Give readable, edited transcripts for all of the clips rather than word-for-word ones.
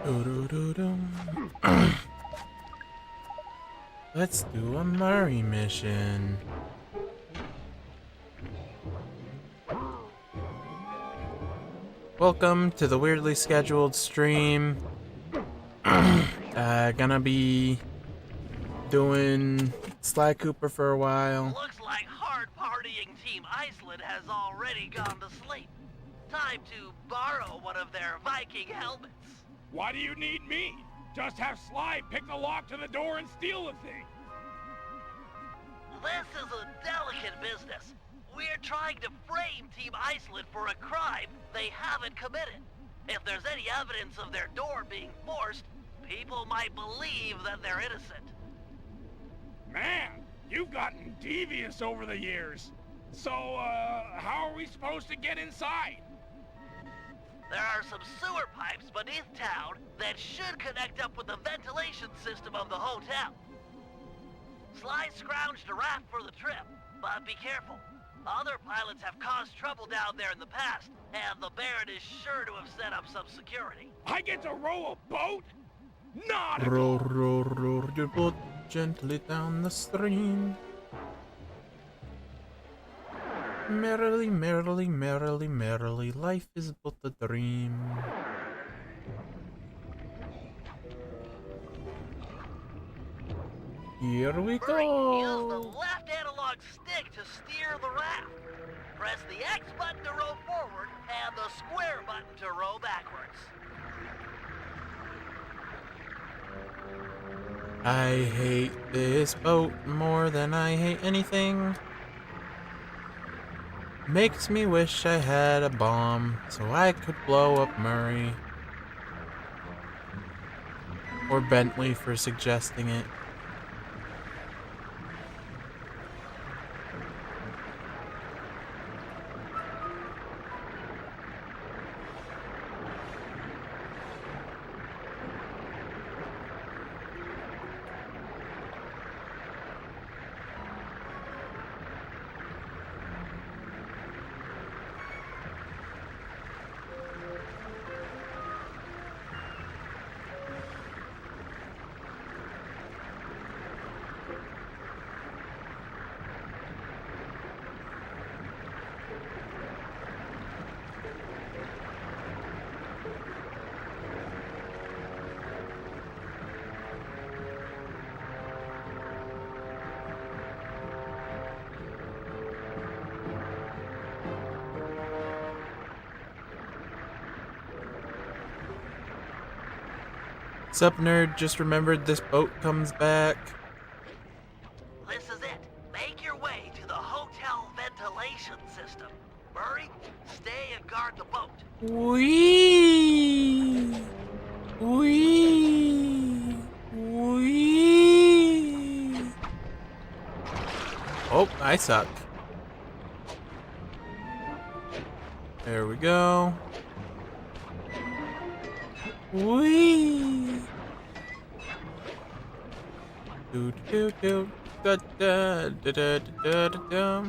Doo-doo-doo-doo. Let's do a Murray mission. Welcome to the weirdly scheduled stream. Gonna be doing Sly Cooper for a while. Looks like hard-partying Team Iceland has already gone to sleep. Time to borrow one of their Viking helmets. Why do you need me? Just have Sly pick the lock to the door and steal the thing. This is a delicate business. We're trying to frame Team Iceland for a crime they haven't committed. If there's any evidence of their door being forced, people might believe that they're innocent. Man, you've gotten devious over the years. So, how are we supposed to get inside? There are some sewer pipes beneath town that should connect up with the ventilation system of the hotel. Sly scrounged a raft for the trip, but be careful. Other pilots have caused trouble down there in the past, and the Baron is sure to have set up some security. I get to row a boat? Not Row, row, row your boat gently down the stream. Merrily, merrily, merrily, merrily, life is but a dream. Here we Use the go. left analog stick to steer the raft. Press the X button to row forward, and the square button to row backwards. I hate this boat more than I hate anything. Makes me wish I had a bomb so I could blow up Murray. Or Bentley for suggesting it. Sup, nerd? Just remembered this boat comes back. This is it. Make your way to the hotel ventilation system. Murray, stay and guard the boat. Wee, wee, wee. Oh, I suck. There we go. Wee. Do do do da da da da da da da.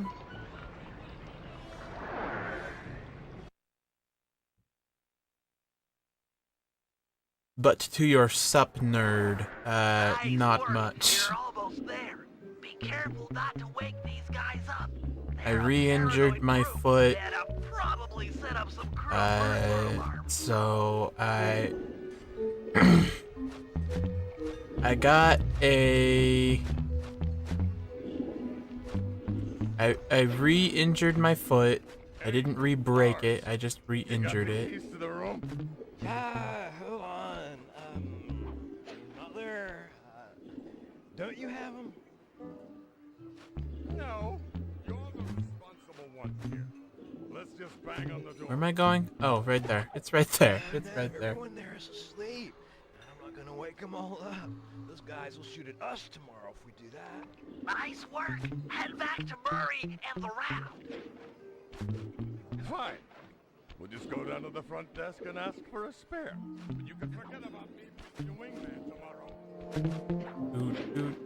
But to your sup, nerd, Nice not work. much. You're almost there. Be careful not to wake these guys up. I They're a re-injured paranoid my group foot. that'll probably set up some cruel burglar alarms. So I I got a I re-injured my foot. I didn't re-break it. I just re-injured it. Keys to the room? Hold on. Mother, don't you have them? No. You're the responsible one here. Let's just bang on the door. Where am I going? Oh, right there. It's right there. It's right there. Everyone there is asleep, and I'm not gonna wake them all up. Those guys will shoot at us tomorrow if we do that. Nice work. Head back to Murray and the raft. Fine. We'll just go down to the front desk and ask for a spare. But you can forget about me being your wingman tomorrow. Dude, dude.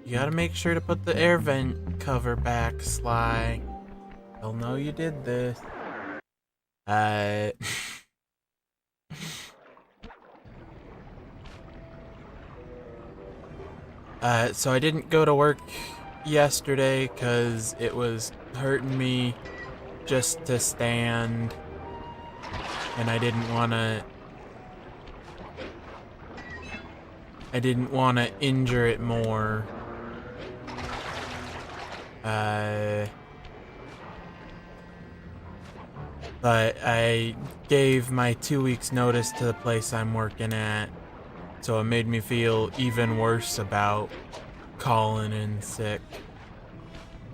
You gotta make sure to put the air vent cover back, Sly. They'll know you did this. Uh... So I didn't go to work yesterday because it was hurting me just to stand, and I didn't want to injure it more. But I gave my 2 weeks notice to the place I'm working at, so it made me feel even worse about calling in sick.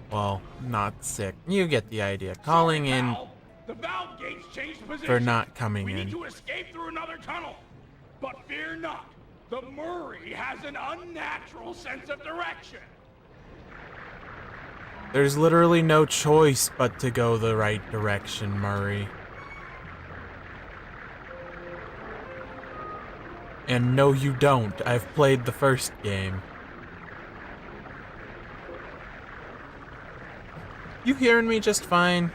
Well, not sick. You get the idea. Calling in Pal, the valve gates changed position. for not coming We need in. to escape through another tunnel. But fear not, the Murray has an unnatural sense of direction. There's literally no choice but to go the right direction, Murray. And no, you don't. I've played the first game. You hearing me just fine?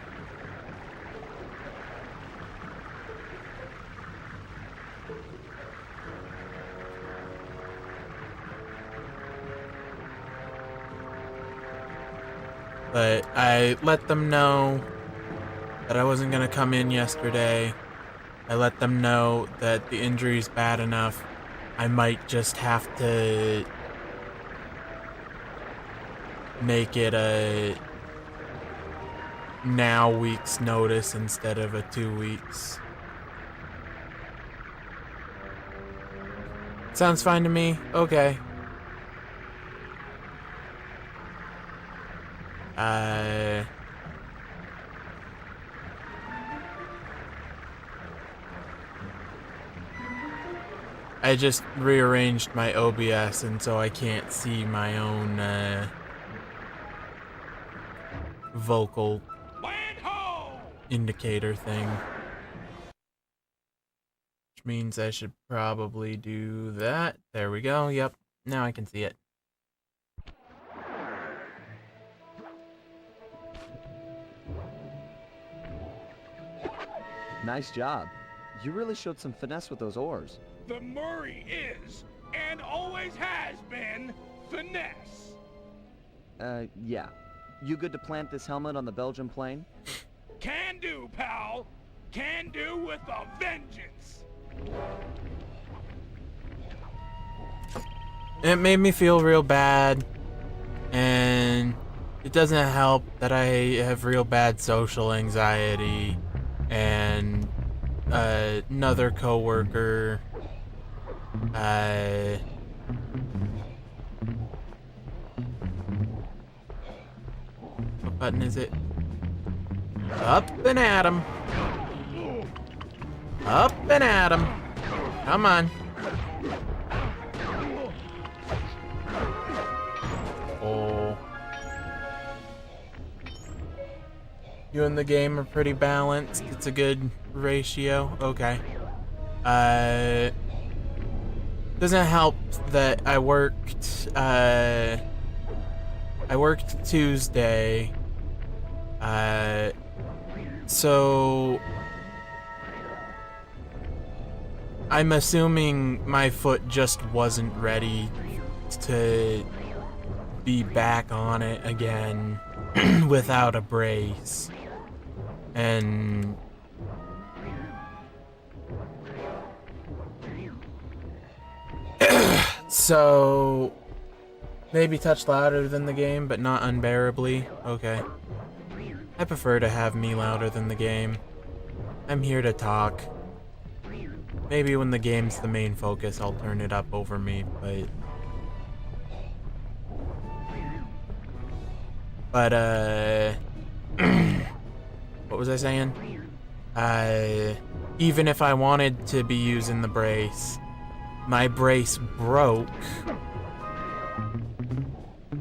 But I let them know that I wasn't gonna come in yesterday. I let them know that the injury's bad enough. I might just have to make it a now week's notice instead of a 2 weeks. Sounds fine to me. Okay. I just rearranged my OBS, and so I can't see my own vocal Land ho! indicator thing. Which means I should probably do that. There we go. Yep. Now I can see it. Nice job. You really showed some finesse with those oars. The Murray is, and always has been, finesse. Yeah. You good to plant this helmet on the Belgian plane? Can do, pal. Can do with a vengeance. It made me feel real bad, and it doesn't help that I have real bad social anxiety, and another coworker, what button is it? Up and at 'em. Up and at 'em. Come on. Oh. You and the game are pretty balanced. It's a good ratio. Okay. Doesn't help that I worked Tuesday. So I'm assuming my foot just wasn't ready to be back on it again without a brace. And so maybe touch louder than the game, but not unbearably. Okay. I prefer to have me louder than the game. I'm here to talk. Maybe when the game's the main focus, I'll turn it up over me, but... what was I saying? Even if I wanted to be using the brace, my brace broke.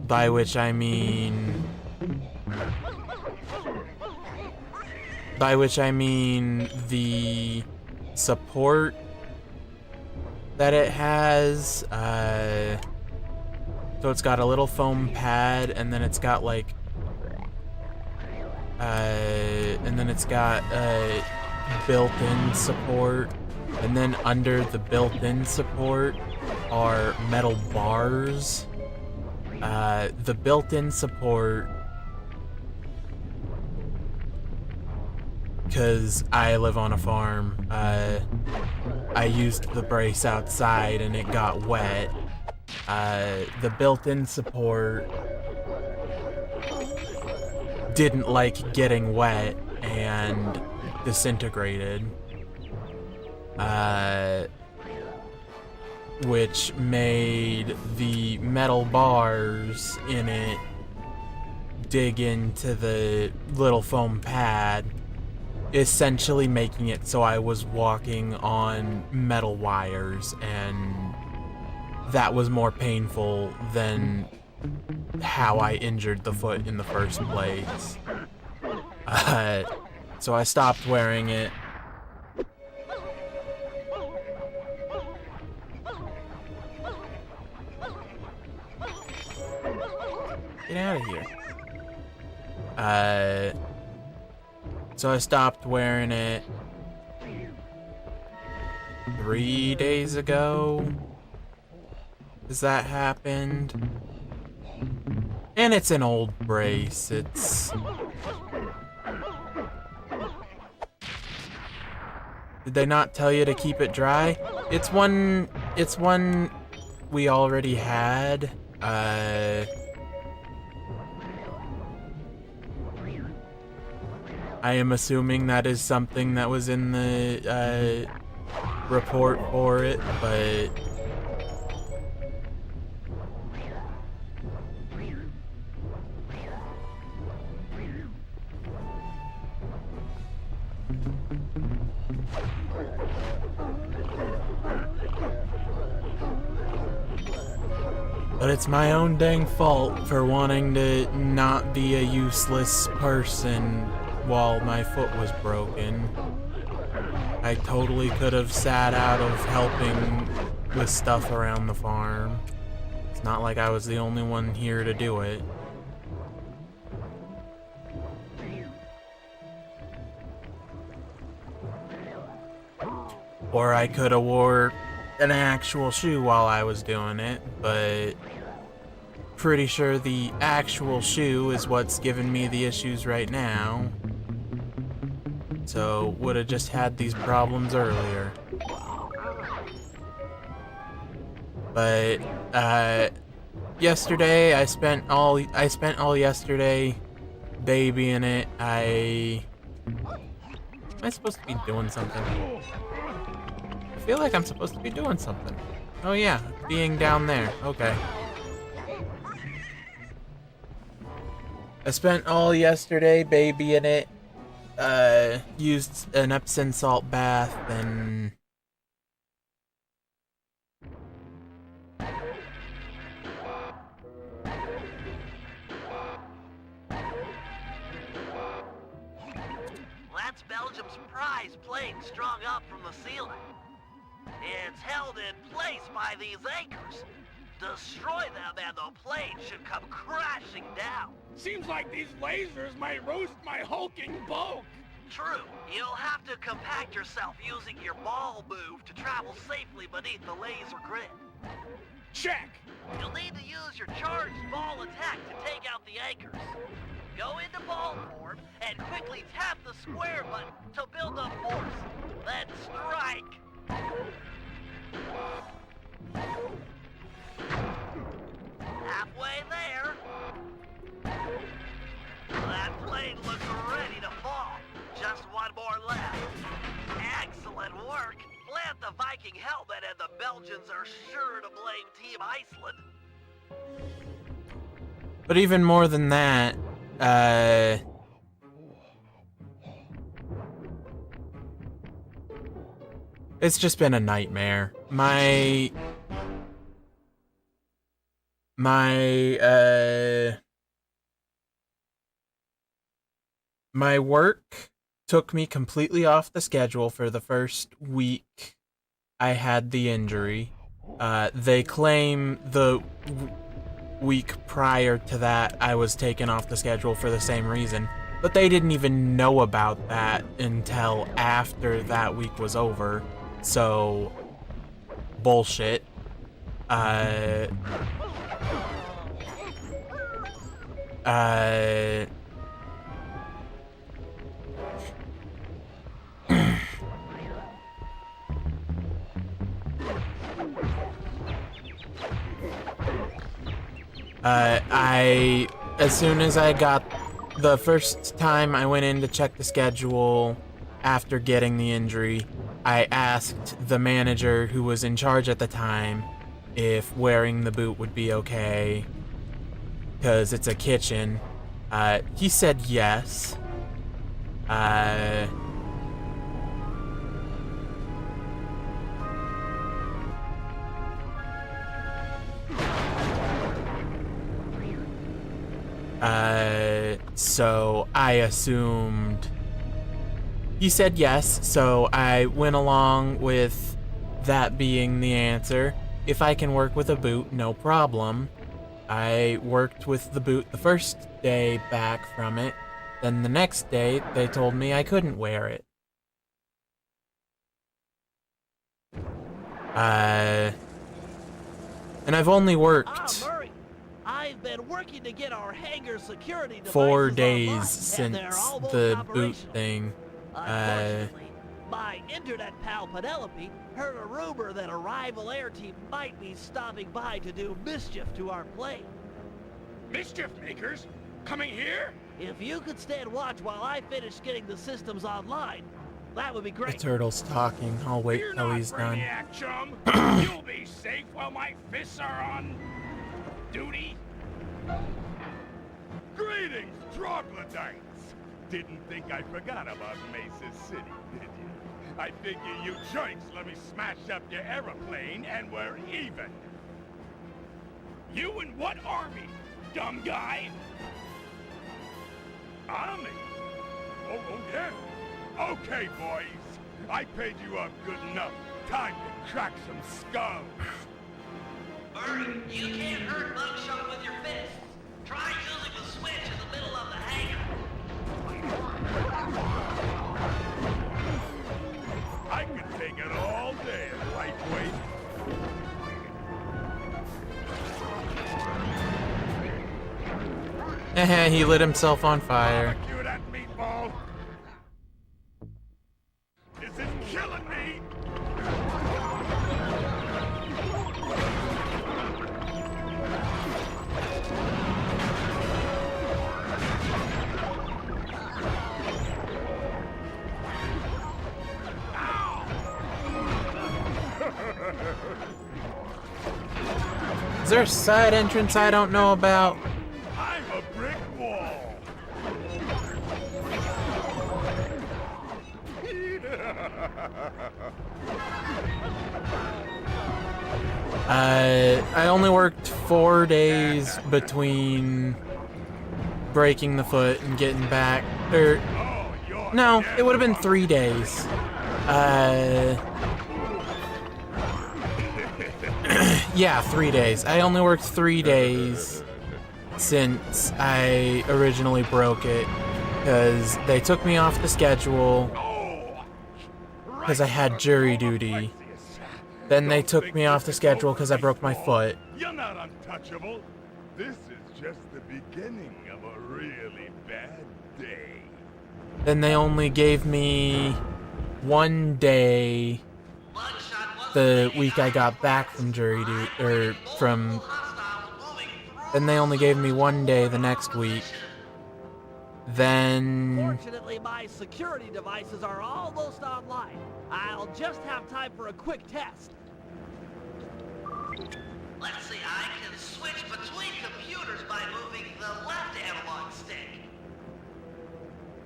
By which I mean the support that it has. So it's got a little foam pad, and then it's got like And then it's got built-in support, and then under the built-in support are metal bars. The built-in support, because I live on a farm, I used the brace outside and it got wet. The built-in support didn't like getting wet and disintegrated, which made the metal bars in it dig into the little foam pad, essentially making it so I was walking on metal wires, and that was more painful than how I injured the foot in the first place. So I stopped wearing it. Get out of here. So I stopped wearing it 3 days ago. Has that happened? And it's an old brace. It's... Did they not tell you to keep it dry? It's one we already had. I am assuming that is something that was in the report for it, but it's my own dang fault for wanting to not be a useless person while my foot was broken. I totally could have sat out of helping with stuff around the farm. It's not like I was the only one here to do it. Or I could have wore an actual shoe while I was doing it, but pretty sure the actual shoe is what's giving me the issues right now. So would have just had these problems earlier. But yesterday I spent all yesterday babying it. Am I supposed to be doing something? I feel like I'm supposed to be doing something. Oh yeah, being down there. Okay. I spent all yesterday babying it. Used an Epsom salt bath and That's Belgium's prize plane strung up from the ceiling. It's held in place by these anchors. Destroy them and the plane should come crashing down. Seems like these lasers might roast my hulking bulk. True, you'll have to compact yourself using your ball move to travel safely beneath the laser grid. Check. You'll need to use your charged ball attack to take out the anchors. Go into ball form and quickly tap the square button to build up force. Then strike. Halfway there. That plane looks ready to fall. Just one more left. Excellent work. Plant the Viking helmet and the Belgians are sure to blame Team Iceland. but even more than that, it's just been a nightmare. My work took me completely off the schedule for the first week I had the injury. They claim the week prior to that I was taken off the schedule for the same reason. But they didn't even know about that until after that week was over. So, bullshit. Uh, as soon as I got, the first time I went in to check the schedule after getting the injury, I asked the manager who was in charge at the time if wearing the boot would be okay, because it's a kitchen. He said yes. So I assumed he said yes, so I went along with that being the answer. If I can work with a boot, no problem. I worked with the boot the first day back from it, then the next day they told me I couldn't wear it. And I've only worked Murray, I've been working to get our hangar security 4 devices days online, and since they're almost the boot operational. thing. Unfortunately, my internet pal Penelope heard a rumor that a rival air team might be stopping by to do mischief to our plane. Mischief makers? Coming here? If you could stand watch while I finish getting the systems online, that would be The great. turtle's talking. I'll wait Fear till not, he's done. Brainiac chum. You'll be safe while my fists are on duty. Greetings, troglodytes! Didn't think I forgot about Mesa City, did you? I figure you joints let me smash up your aeroplane and we're even. You in what army, dumb guy? Army? Oh, yeah. Okay, boys. I paid you up good enough. Time to crack some skulls. Murray, you can't hurt Mugshot with your fists. Try using the switch in the middle of the hangar. I could take it all day, lightweight. He lit himself on fire. Barbecue that meatball. This is killing me. Is there a side entrance I don't know about? I'm a brick wall. I only worked 4 days between breaking the foot and getting back. No, it would have been 3 days. Yeah, 3 days. I only worked 3 days since I originally broke it, because they took me off the schedule because I had jury duty. Then they took me off the schedule because I broke my foot. You're not untouchable. This is just the beginning of a really bad day. Then they only gave me 1 day the week I got back from jury duty, then they only gave me 1 day the next week. Then Fortunately, my security devices are almost online. I'll just have time for a quick test. Let's see, I can switch between computers by moving the left analog stick.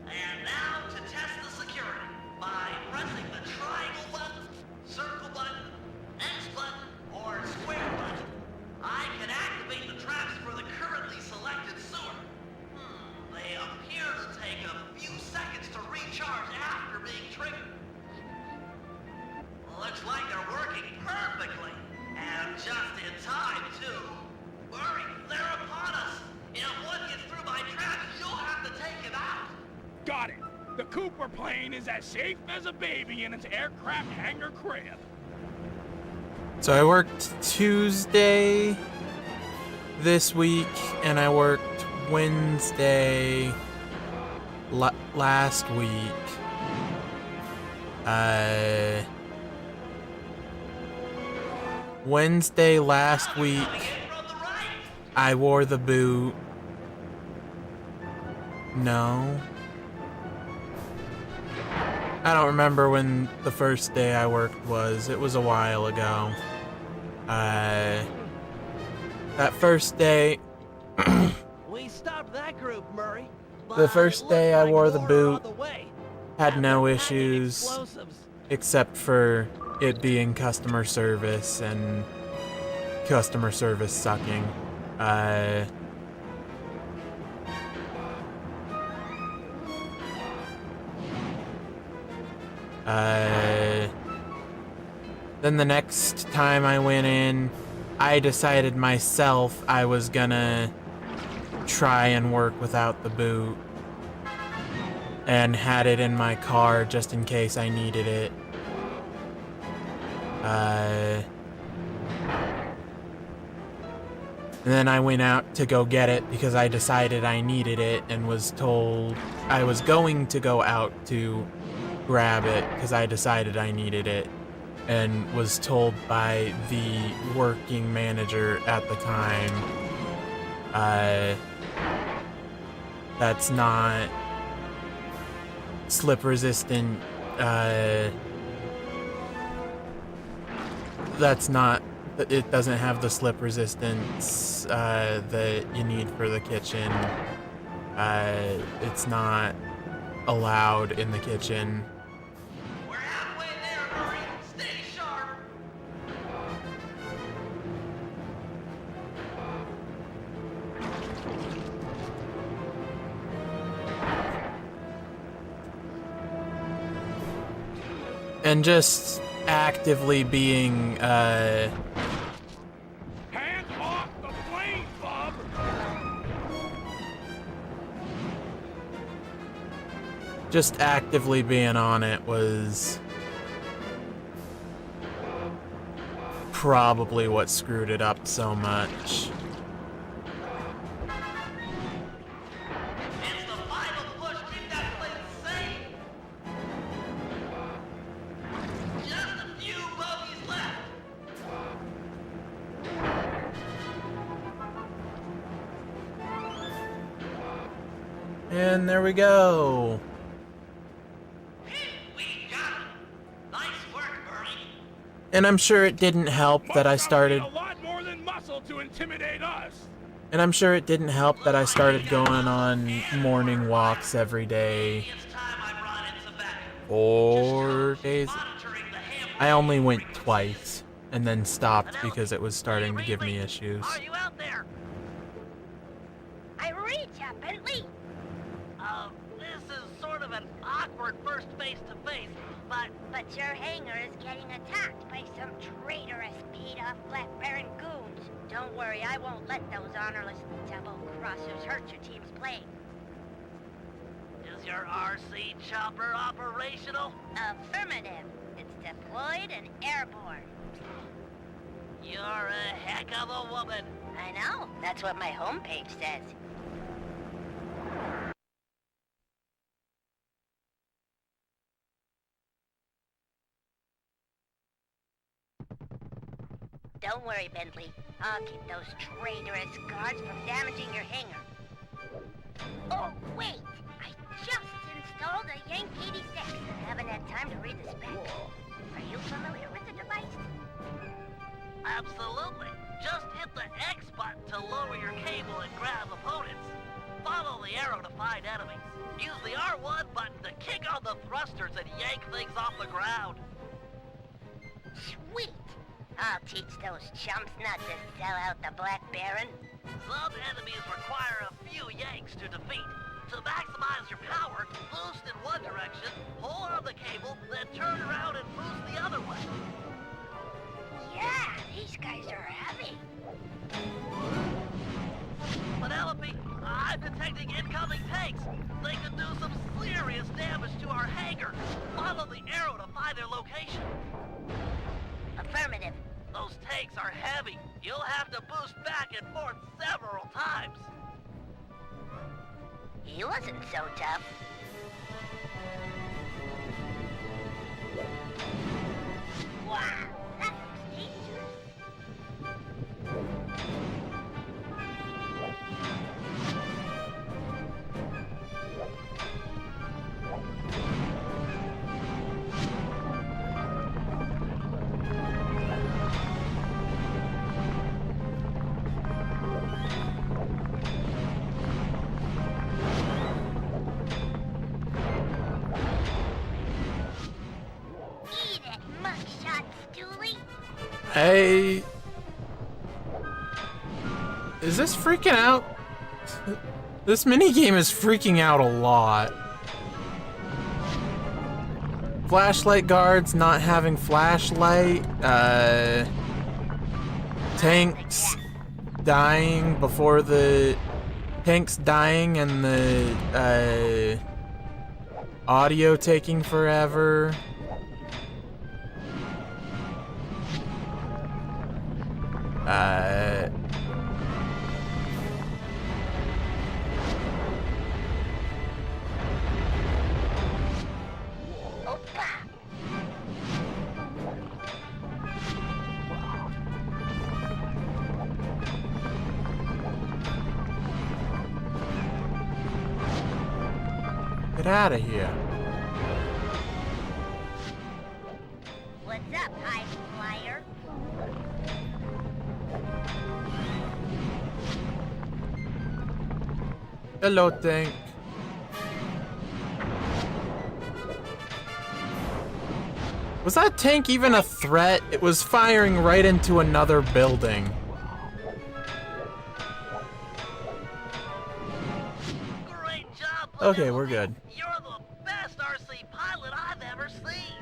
And now to test the security by pressing the triangle button, circle button, X button, or square button. I can activate the traps for the currently selected sewer. They appear to take a few seconds to recharge after being triggered. Looks like they're working perfectly. And just in time, too. Murray, they're upon us. If one gets through my traps, you'll have to take him out. Got it. The Cooper plane is as safe as a baby in its aircraft hangar crib. So I worked Tuesday this week, and I worked Wednesday last week. Wednesday last week, I wore the boot. No. I don't remember when the first day I worked was. It was a while ago. That first day, We stopped that group, Murray. the first day I wore the boot, Way. had no Packing issues explosives. except for it being customer service and customer service sucking. Then the next time I went in, I decided myself I was gonna try and work without the boot and had it in my car just in case I needed it. And then I went out to go get it because I decided I needed it and was told I was going to go out to grab it because I decided I needed it, and was told by the working manager at the time, that's not slip resistant, that's not, it doesn't have the slip resistance that you need for the kitchen. It's not allowed in the kitchen. We're halfway there, Murray. Stay sharp. And just actively being, Hands off the plane, bub! just actively being on it was probably what screwed it up so much. It's the final push. Keep that place safe. Just a few bogeys left. And there we go. We got it. Nice work, Murray. And I'm sure it didn't help that I Muscle started, need a lot more than muscle to intimidate us. and I'm sure it didn't help that I started going on morning walks every day. It's time I brought in some backup. 4 days. Monitoring the hammer. I only went twice and then stopped because it was starting to give me issues. Are you out there? I read ya, Bentley. This is sort of an awkward first face-to-face, but But your hangar is getting attacked by some traitorous, paid-off Black Baron goons. Don't worry, I won't let those honorless double-crossers hurt your team's plane. is your RC chopper operational? Affirmative. It's deployed and airborne. You're a heck of a woman. I know. That's what my homepage says. Don't worry, Bentley. I'll keep those traitorous guards from damaging your hangar. Oh, wait! I just installed a Yank 86. Haven't had time to read the spec. Are you familiar with the device? Absolutely. Just hit the X button to lower your cable and grab opponents. Follow the arrow to find enemies. Use the R1 button to kick on the thrusters and yank things off the ground. Sweet! I'll teach those chumps not to sell out the Black Baron. Some enemies require a few yanks to defeat. To maximize your power, boost in one direction, pull on the cable, then turn around and boost the other way. Yeah, these guys are heavy. Penelope, I'm detecting incoming tanks. They could do some the arrow to find their location. Affirmative. Those tanks are heavy. You'll have to boost back and forth several times. He wasn't so tough. Wow, that looks dangerous. Eat it, mugshot stoolie. Hey. Is this freaking out? This minigame is freaking out a lot. Flashlight guards not having flashlight. Tanks dying before the... Tanks dying and the, audio taking forever. Opa. Get out of here. What's up, high flyer? Hello, tank. Was that tank even a threat? It was firing right into another building. Great job, Okay, Benevolent. we're good. You're the best RC pilot I've ever seen.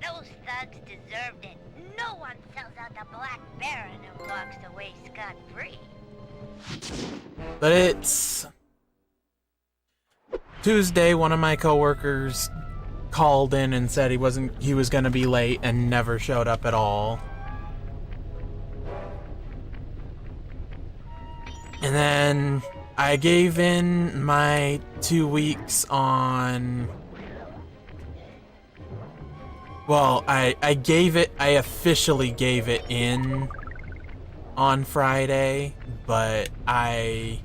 Those thugs deserved it. No one sells out the Black Baron and walks away scot-free. But it's Tuesday. One of my coworkers called in and said he was gonna be late and never showed up at all. And then I gave in my 2 weeks on... Well, I officially gave it in on Friday, but I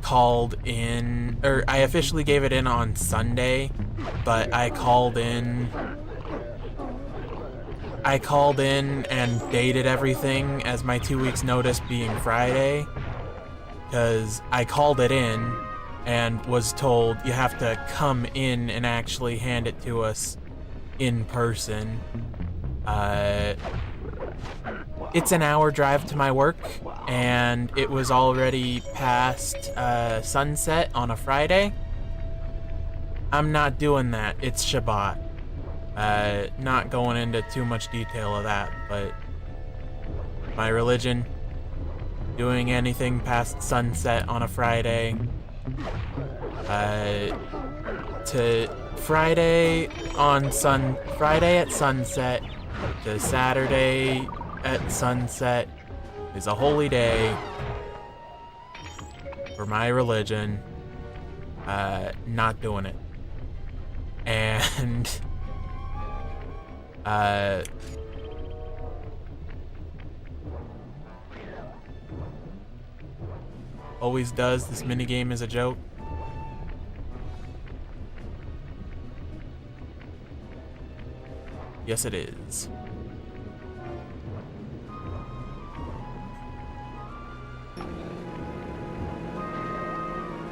called in, or I officially gave it in on Sunday, but I called in and dated everything as my 2 weeks notice being Friday, because I called it in and was told you have to come in and actually hand it to us in person. It's an hour drive to my work, and it was already past sunset on a Friday. I'm not doing that. It's Shabbat. Not going into too much detail of that, but my religion, doing anything past sunset on a Friday, to Friday at sunset to Saturday at sunset is a holy day for my religion. Not doing it. And always does. This minigame is a joke. Yes, it is.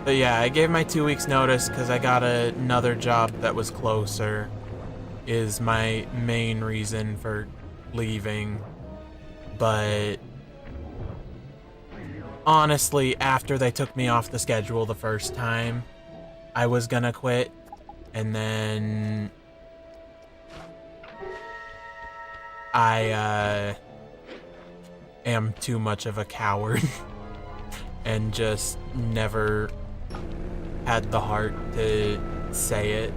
But yeah, I gave my 2 weeks notice because I got another job that was closer, is my main reason for leaving. But honestly, after they took me off the schedule the first time, I was gonna quit, and then I am too much of a coward and just never had the heart to say it.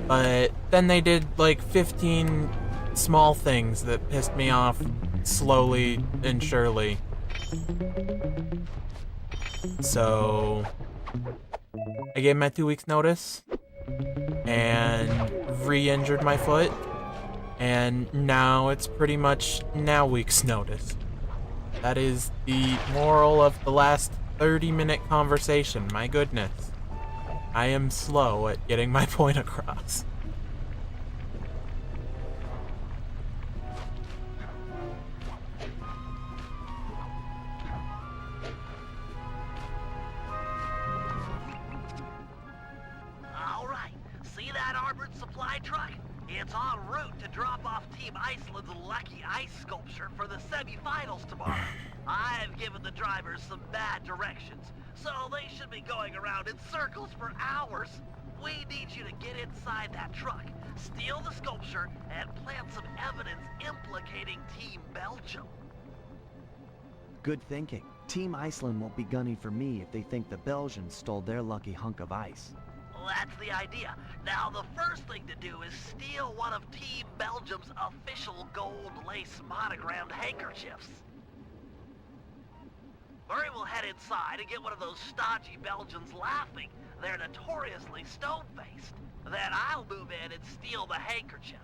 But then they did like 15 small things that pissed me off slowly and surely. So I gave my 2 weeks notice and re-injured my foot, and now it's pretty much now week's notice. That is the moral of the last 30-minute conversation. My goodness. I am slow at getting my point across. All right, see that armored supply truck? It's en route to drop off Team Iceland's lucky ice sculpture for the semi-finals tomorrow. I've given the drivers some bad directions, so they should be going around in circles for hours. We need you to get inside that truck, steal the sculpture, and plant some evidence implicating Team Belgium. Good thinking. Team Iceland won't be gunning for me if they think the Belgians stole their lucky hunk of ice. That's the idea. Now, the first thing to do is steal one of Team Belgium's official gold lace monogrammed handkerchiefs. Murray will head inside and get one of those stodgy Belgians laughing. They're notoriously stone-faced. Then I'll move in and steal the handkerchief.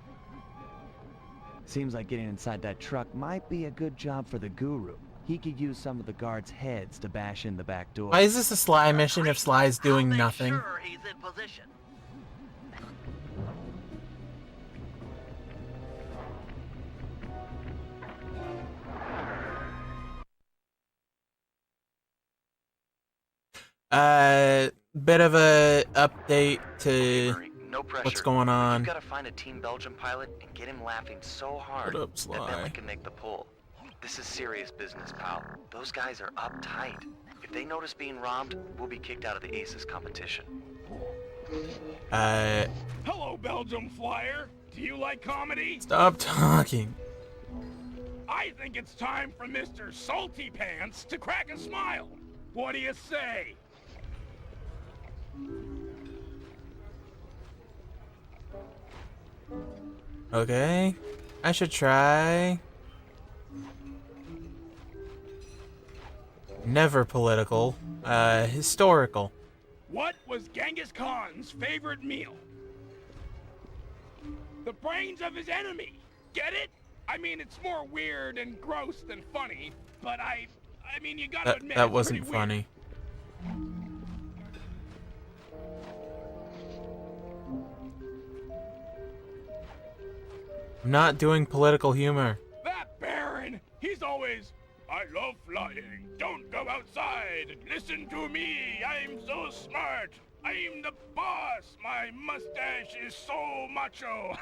Seems like getting inside that truck might be a good job for the Guru. He could use some of the guards' heads to bash in the back door. Why is this a Sly mission if Sly's doing I'll make nothing? sure he's in position. Bit of a update to Murray, no pressure. what's going on. You gotta find a Team Belgium pilot and get him laughing so hard What up, that Sly? Bentley can make the pull. This is serious business, pal. Those guys are uptight. If they notice being robbed, we'll be kicked out of the Aces competition. Hello, Belgium Flyer. Do you like comedy? Stop talking. I think it's time for Mr. Salty Pants to crack a smile. What do you say? Okay. I should try. Never political. Historical. What was Genghis Khan's favorite meal? The brains of his enemy. Get it? I mean, it's more weird and gross than funny, but I mean, you gotta admit, That it's wasn't pretty weird. funny. I'm not doing political humor. That Baron, he's always, I love flying, don't go outside, listen to me, I'm so smart, I'm the boss, my mustache is so macho.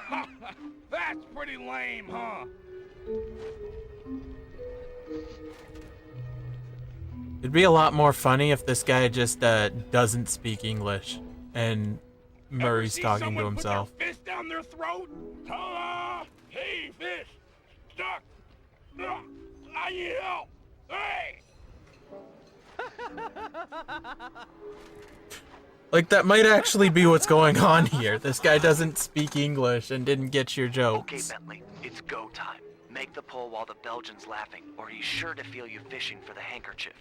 That's pretty lame, huh? It'd be a lot more funny if this guy just doesn't speak English and Murray's Ever see talking to someone himself. Put their fist down their throat? Ta-da! Hey, fish! Stuck! I need help! Hey! Like, that might actually be what's going on here. This guy doesn't speak English and didn't get your Okay, jokes. Bentley, it's go time. Make the pull while the Belgian's laughing, or he's sure to feel you fishing for the handkerchief.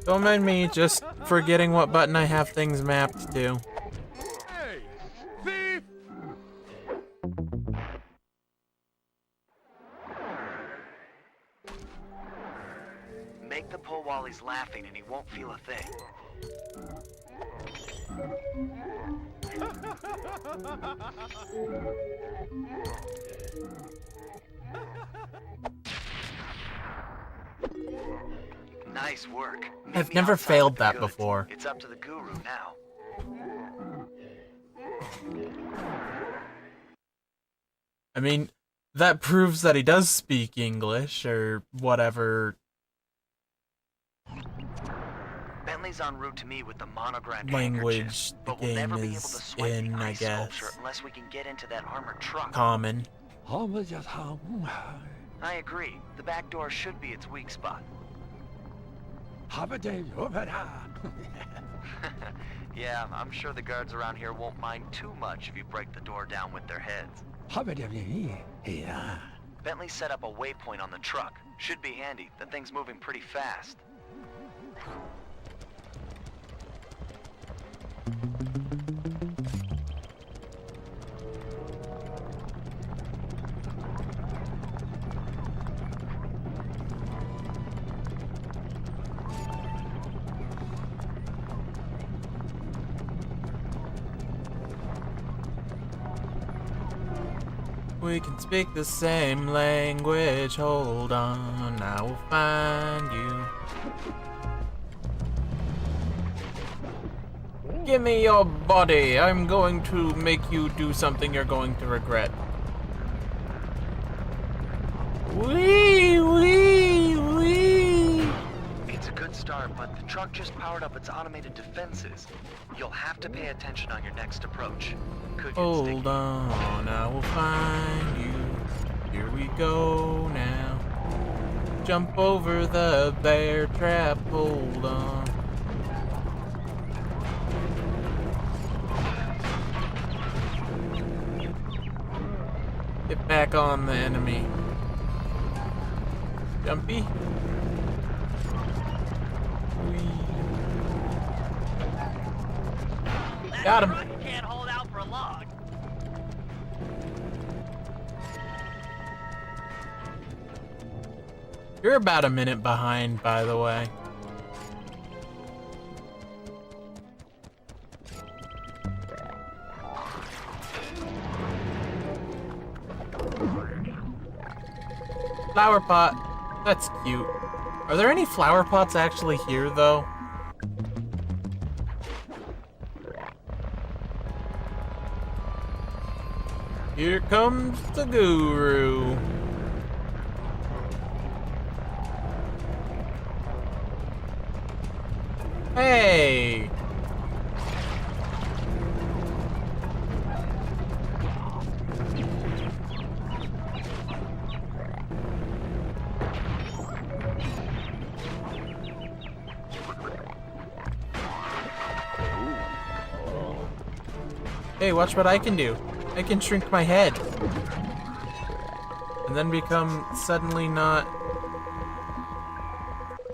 Don't mind me just forgetting what button I have things mapped to. Hey! Thief! Make the pull while he's laughing and he won't feel a thing. Nice work. Meet I've me never outside failed with the that goods. before. It's up to the Guru now. I mean, that proves that he does speak English or whatever. Bentley, Bentley's en route to me with the monogrammed language handkerchief, the but we'll never game be able to is swipe in, the I ice guess. sculpture unless we can get into that armored truck. Common. I agree. The back door should be its weak spot. Yeah, I'm sure the guards around here won't mind too much if you break the door down with their heads. Bentley set up a waypoint on the truck. Should be handy. The thing's moving pretty fast. We can speak the same language. Hold on, I will find you. Give me your body. I'm going to make you do something you're going to regret. Wee, wee, wee. It's a good start, but the truck just powered up its automated defenses. You'll have to pay attention on your next approach. Could get sticky. Hold on, I will find you. Here we go now. Jump over the bear trap. Hold on. Get back on the enemy. Jumpy. Whee. Got him. That truck can't hold out for long. You're about a minute behind, by the way. Flower pot. That's cute. Are there any flower pots actually here, though? Here comes the guru. Hey! Hey, watch what I can do. I can shrink my head. And then become suddenly not...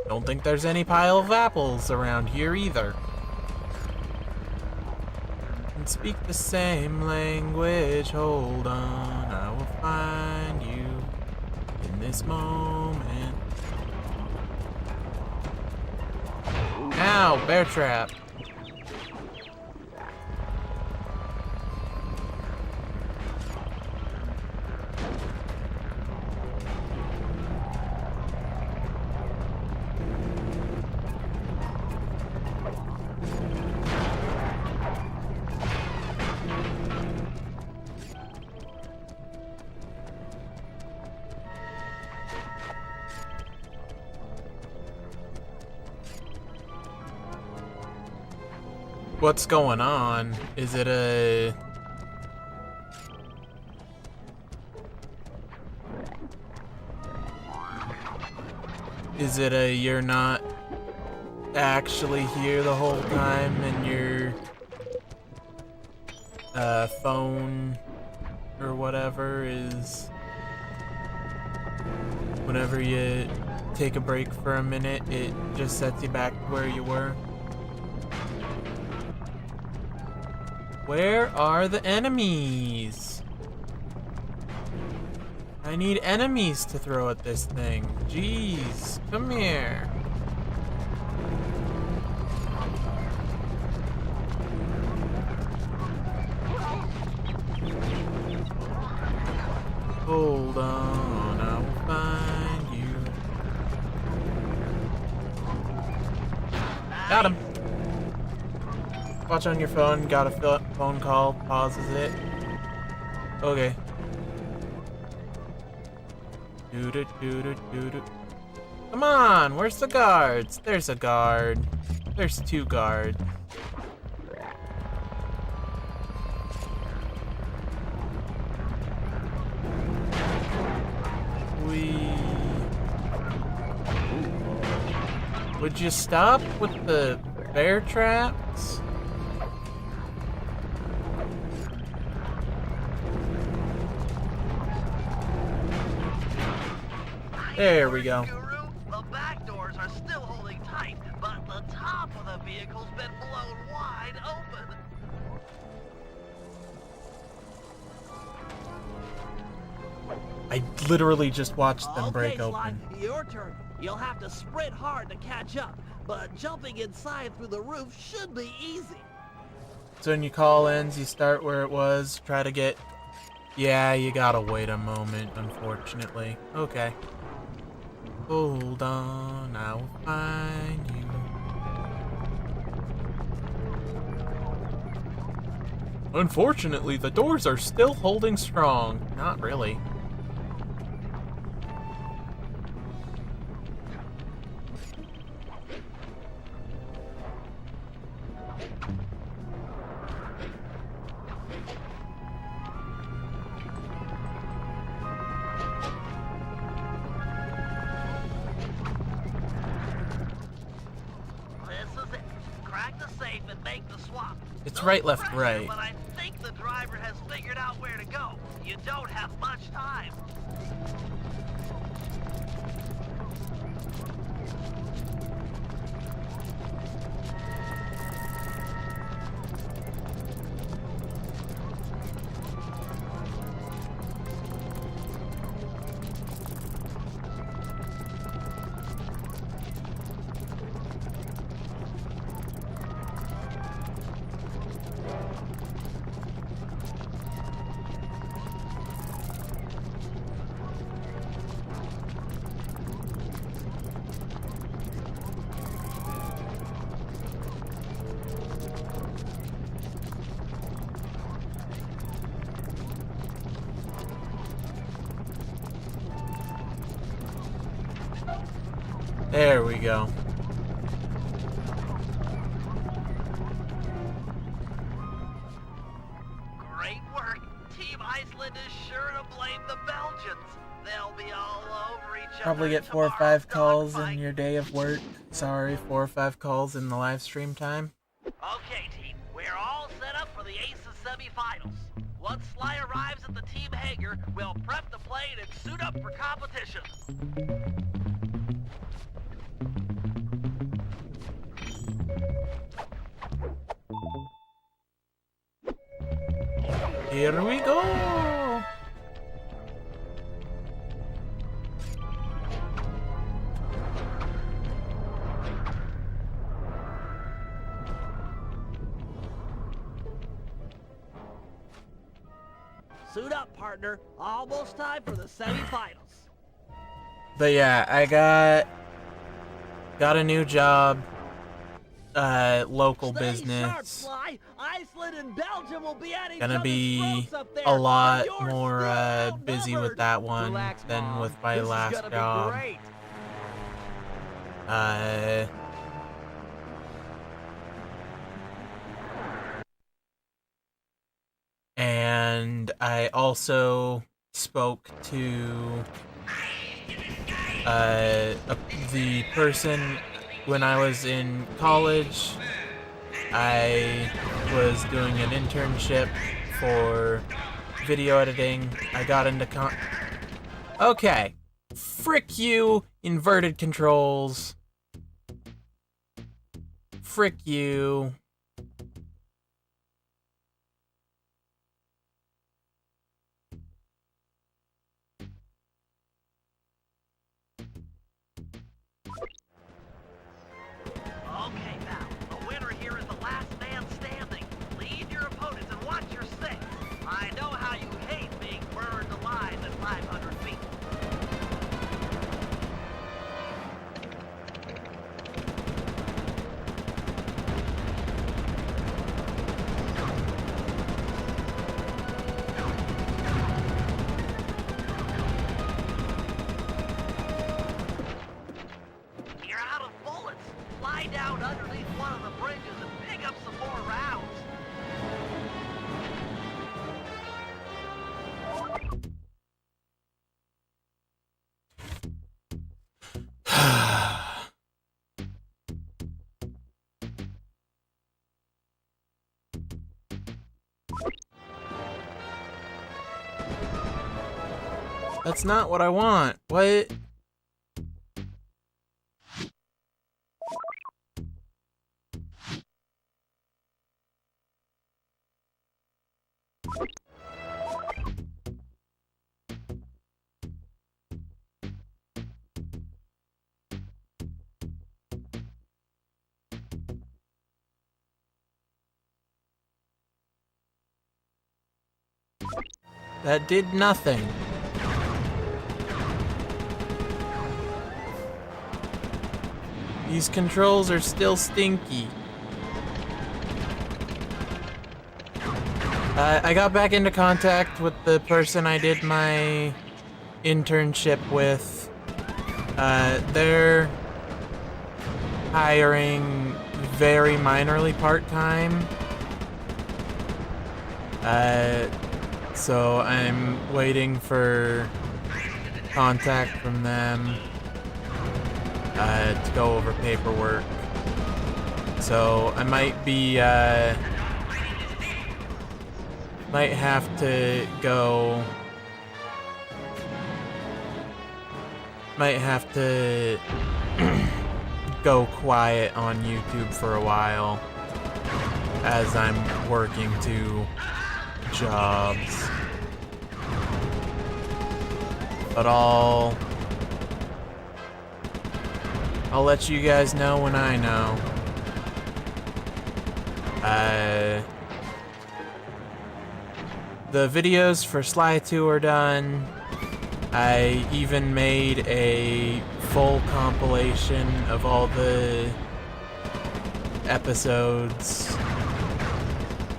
Don't think there's any pile of apples around here either. And speak the same language. Hold on, I will find you in this moment. Ow, bear trap. What's going on? Is it a... Is it a you're not actually here the whole time and your phone or whatever is... Whenever you take a break for a minute, it just sets you back where you were? Where are the enemies? I need enemies to throw at this thing. Jeez, come here. Hold on, I will find you. Got him. Watch on your phone, got a phone call, pauses it. Okay. Come on, where's the guards? There's a guard. There's 2 guards. Would you stop with the bear traps? There we go. Guru, the back doors are still holding tight, but the top of the vehicle's been blown wide open. I literally just watched them break Okay, Sly, open. your turn. You'll have to sprint hard to catch up, but jumping inside through the roof should be easy. So when you call ends, you start where it was, try to get... Yeah, you gotta wait a moment, unfortunately. Okay. Hold on, I'll find you. Unfortunately, the doors are still holding strong. Not really. This is it. Crack the safe and make the swap. It's No right, left, pressure, right. But I think the driver has figured out where to go. You don't have much time. There we go. Great work. Team Iceland is sure to blame the Belgians. They'll be all over each other. Probably get 4 or 5 calls in your day of work. Sorry, 4 or 5 calls in the live stream time. Okay, team. We're all set up for the Aces semifinals. Once Sly arrives at the team hangar, we'll prep the plane and suit up for competition. Here we go! Suit up, partner. Almost time for the semifinals. But yeah, I got a new job, local Stay business. sharp, Sly. Iceland and Belgium will be at each Gonna other's be throats up there, a lot and you're more still busy with outnumbered. that one Relax, than Mom. with my This is last gonna be job. great. And I also spoke to the person when I was in college. I was doing an internship for video editing. I got into Okay. Frick you, inverted controls. Frick you. Okay, pal. The winner here is the last man standing. Lead your opponents and watch your six. I know how you hate being burned alive at 500 feet. You're out of bullets. Fly down under underneath one of the bridges and pick up some more rounds. That's not what I want. What? That did nothing. These controls are still stinky. I got back into contact with the person I did my internship with. They're hiring very minorly part-time. So I'm waiting for contact from them to go over paperwork. So I might be might have to go go quiet on YouTube for a while as I'm working 2 jobs. But I'll let you guys know when I know. The videos for Sly 2 are done. I even made a full compilation of all the episodes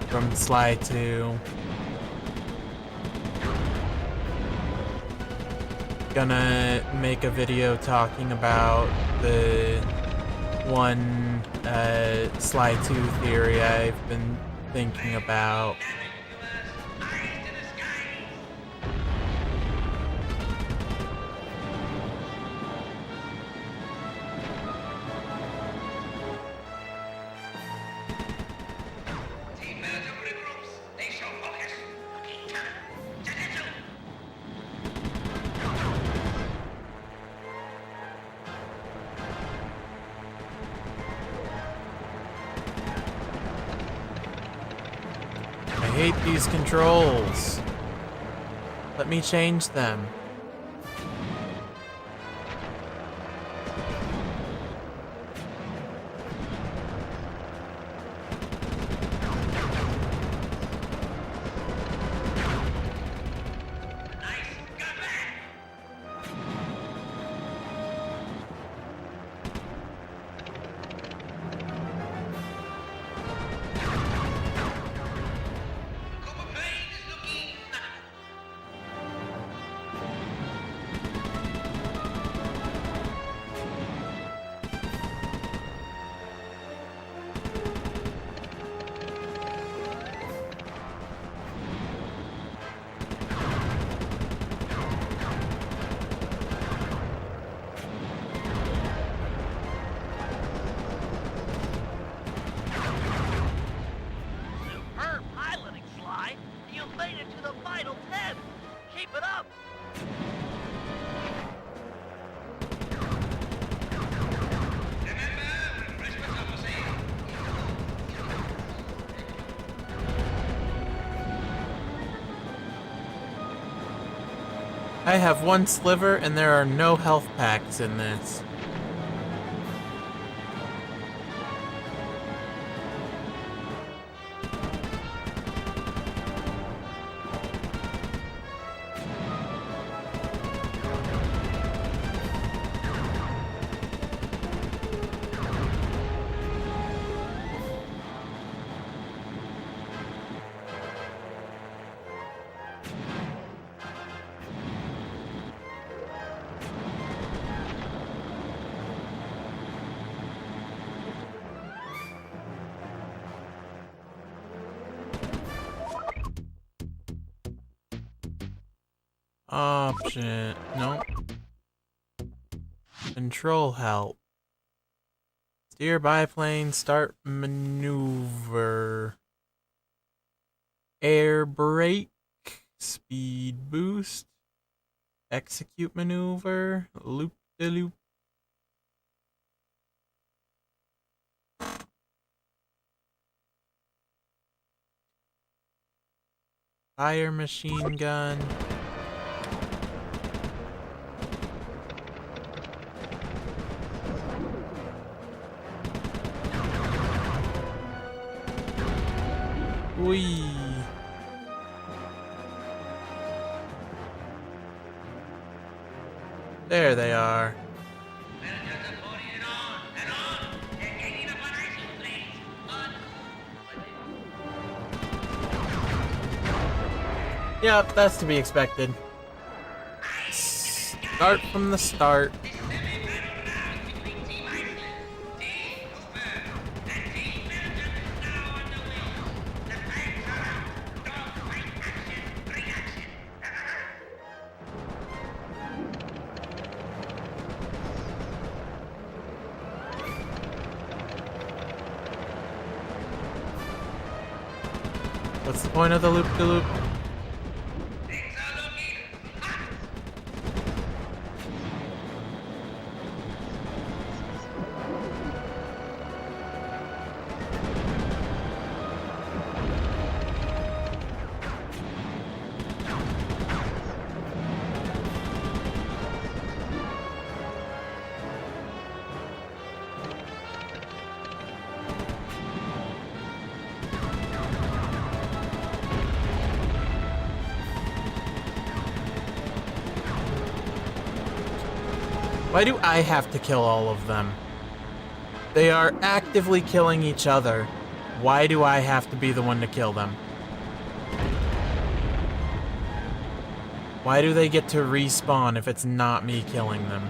from Sly 2. Gonna make a video talking about the one Sly 2 theory I've been thinking about. I hate these controls. Let me change them. Superb piloting, Sly. You made it to the final 10. Keep it up. I have 1 sliver and there are no health packs in this. Option. No. Control help. Steer biplane, start maneuver. Air brake, speed boost, execute maneuver, loop de loop. Fire machine gun. Whee! There they are. Yep, that's to be expected. Start from the start. What's the point of the loop-de-loop? Why do I have to kill all of them? They are actively killing each other. Why do I have to be the one to kill them? Why do they get to respawn if it's not me killing them?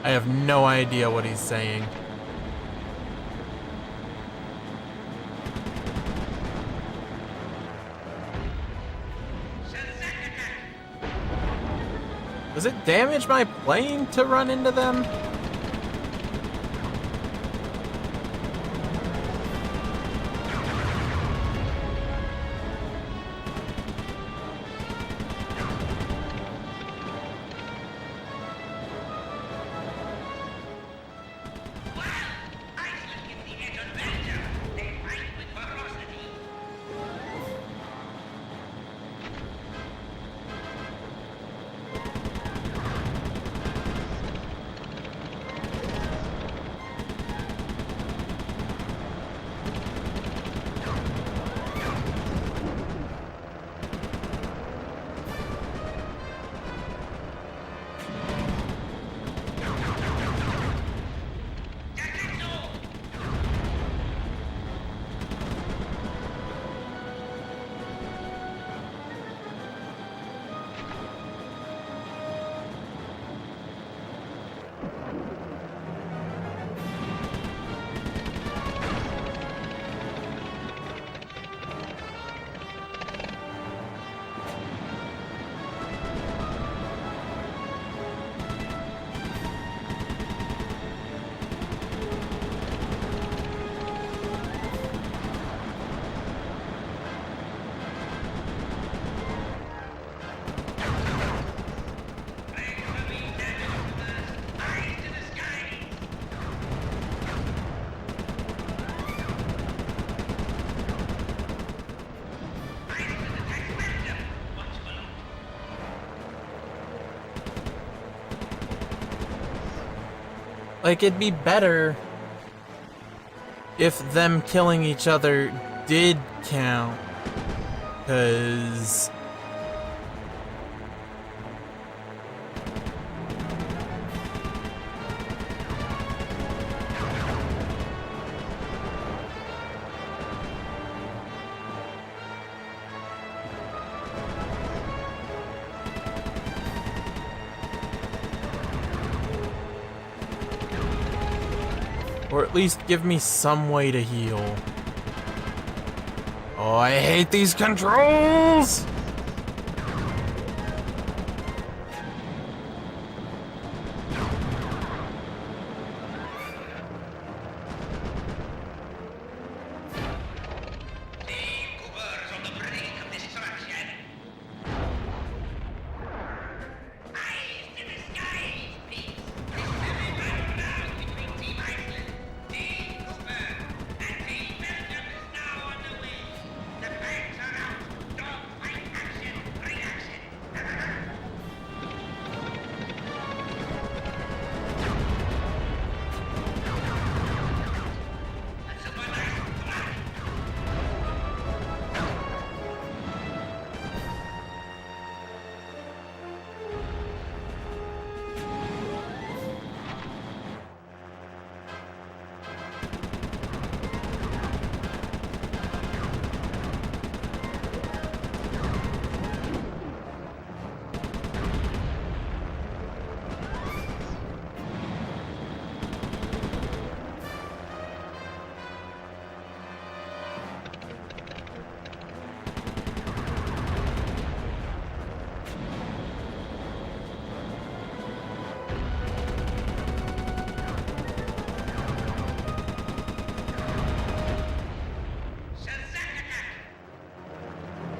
I have no idea what he's saying. Does it damage my plane to run into them? Like, it'd be better if them killing each other did count. Because... or at least give me some way to heal. Oh, I hate these controls!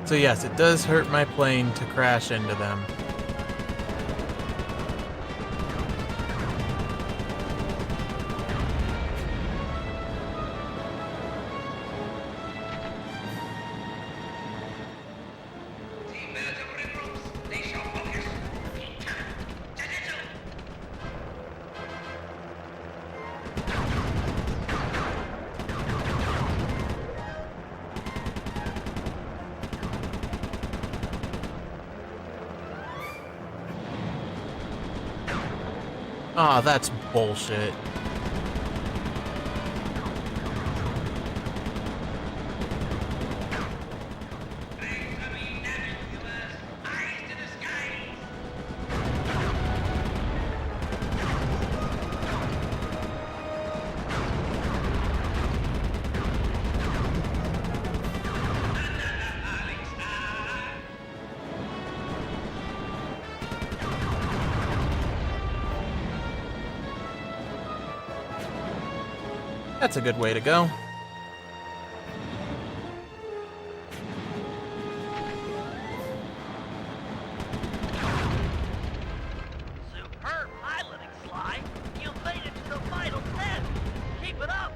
So yes, it does hurt my plane to crash into them. Aw, that's bullshit. That's a good way to go. Superb piloting, Sly. You've made it to the final 10. Keep it up.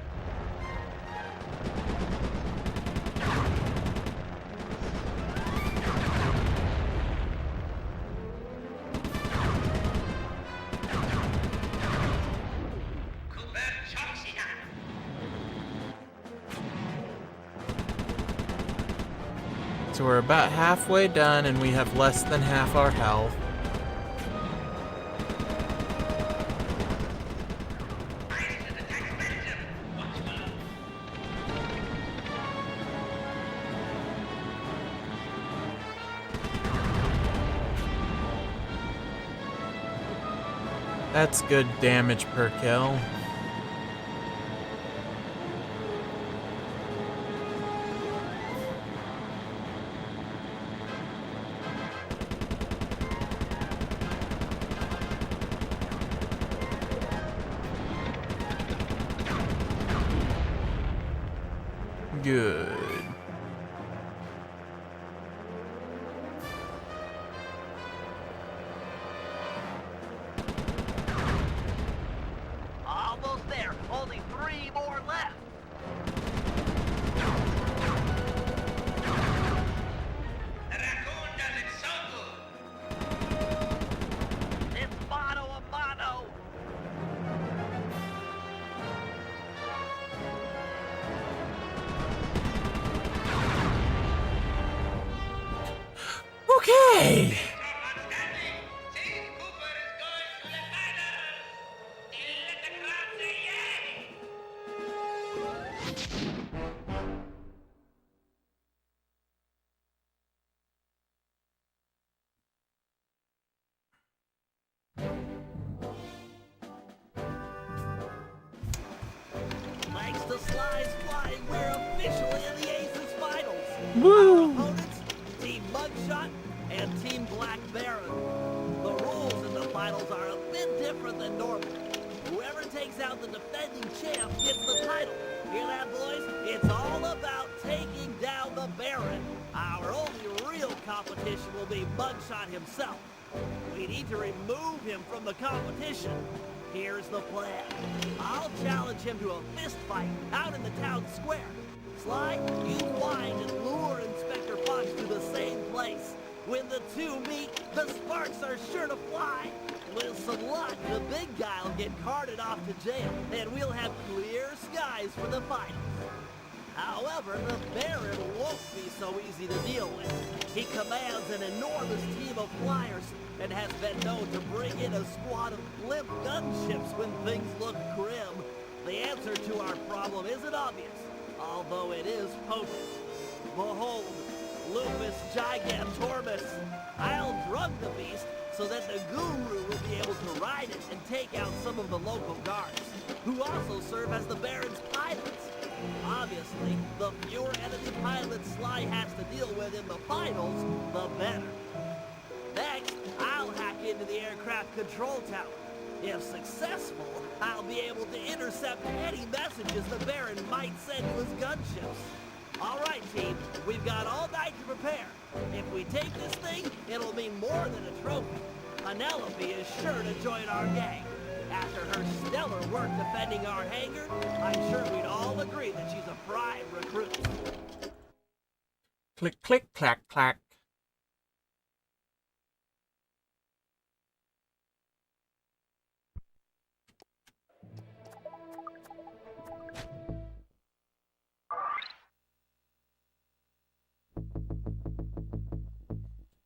So we're about halfway done and we have less than half our health. That's good damage per kill. Good. Almost there. Only 3 more left. The raccoon does it so good. It's mano a mano. Hey! Thanks to Sly's flying, we're officially in the Aces Finals. Woo! Our opponents, Team Mugshot and Team Black Baron. The rules in the finals are a bit different than normal. Whoever takes out the defending champ gets the title. Hear that, boys? It's all about taking down the Baron. Our only real competition will be Mugshot himself. We need to remove him from the competition. Here's the plan. I'll challenge him to a fist fight out in the town square. Sly, you find and lure Inspector Fox to the same place. When the two meet, the sparks are sure to fly. With some luck, the big guy will get carted off to jail, and we'll have clear skies for the finals. However, the Baron won't be so easy to deal with. He commands an enormous team of flyers and has been known to bring in a squad of blimp gunships when things look grim. The answer to our problem isn't obvious, although it is potent. Behold, Lupus Gigantormus. I'll drug the beast so that the Guru will be able to ride it and take out some of the local guards, who also serve as the Baron's pilots. Obviously, the fewer enemy pilots Sly has to deal with in the finals, the better. Next, I'll hack into the aircraft control tower. If successful, I'll be able to intercept any messages the Baron might send to his gunships. All right, team, we've got all night to prepare. If we take this thing, it'll mean more than a trophy. Penelope is sure to join our gang. After her stellar work defending our hangar, I'm sure we'd all agree that she's a prime recruit. Click, click, clack, clack.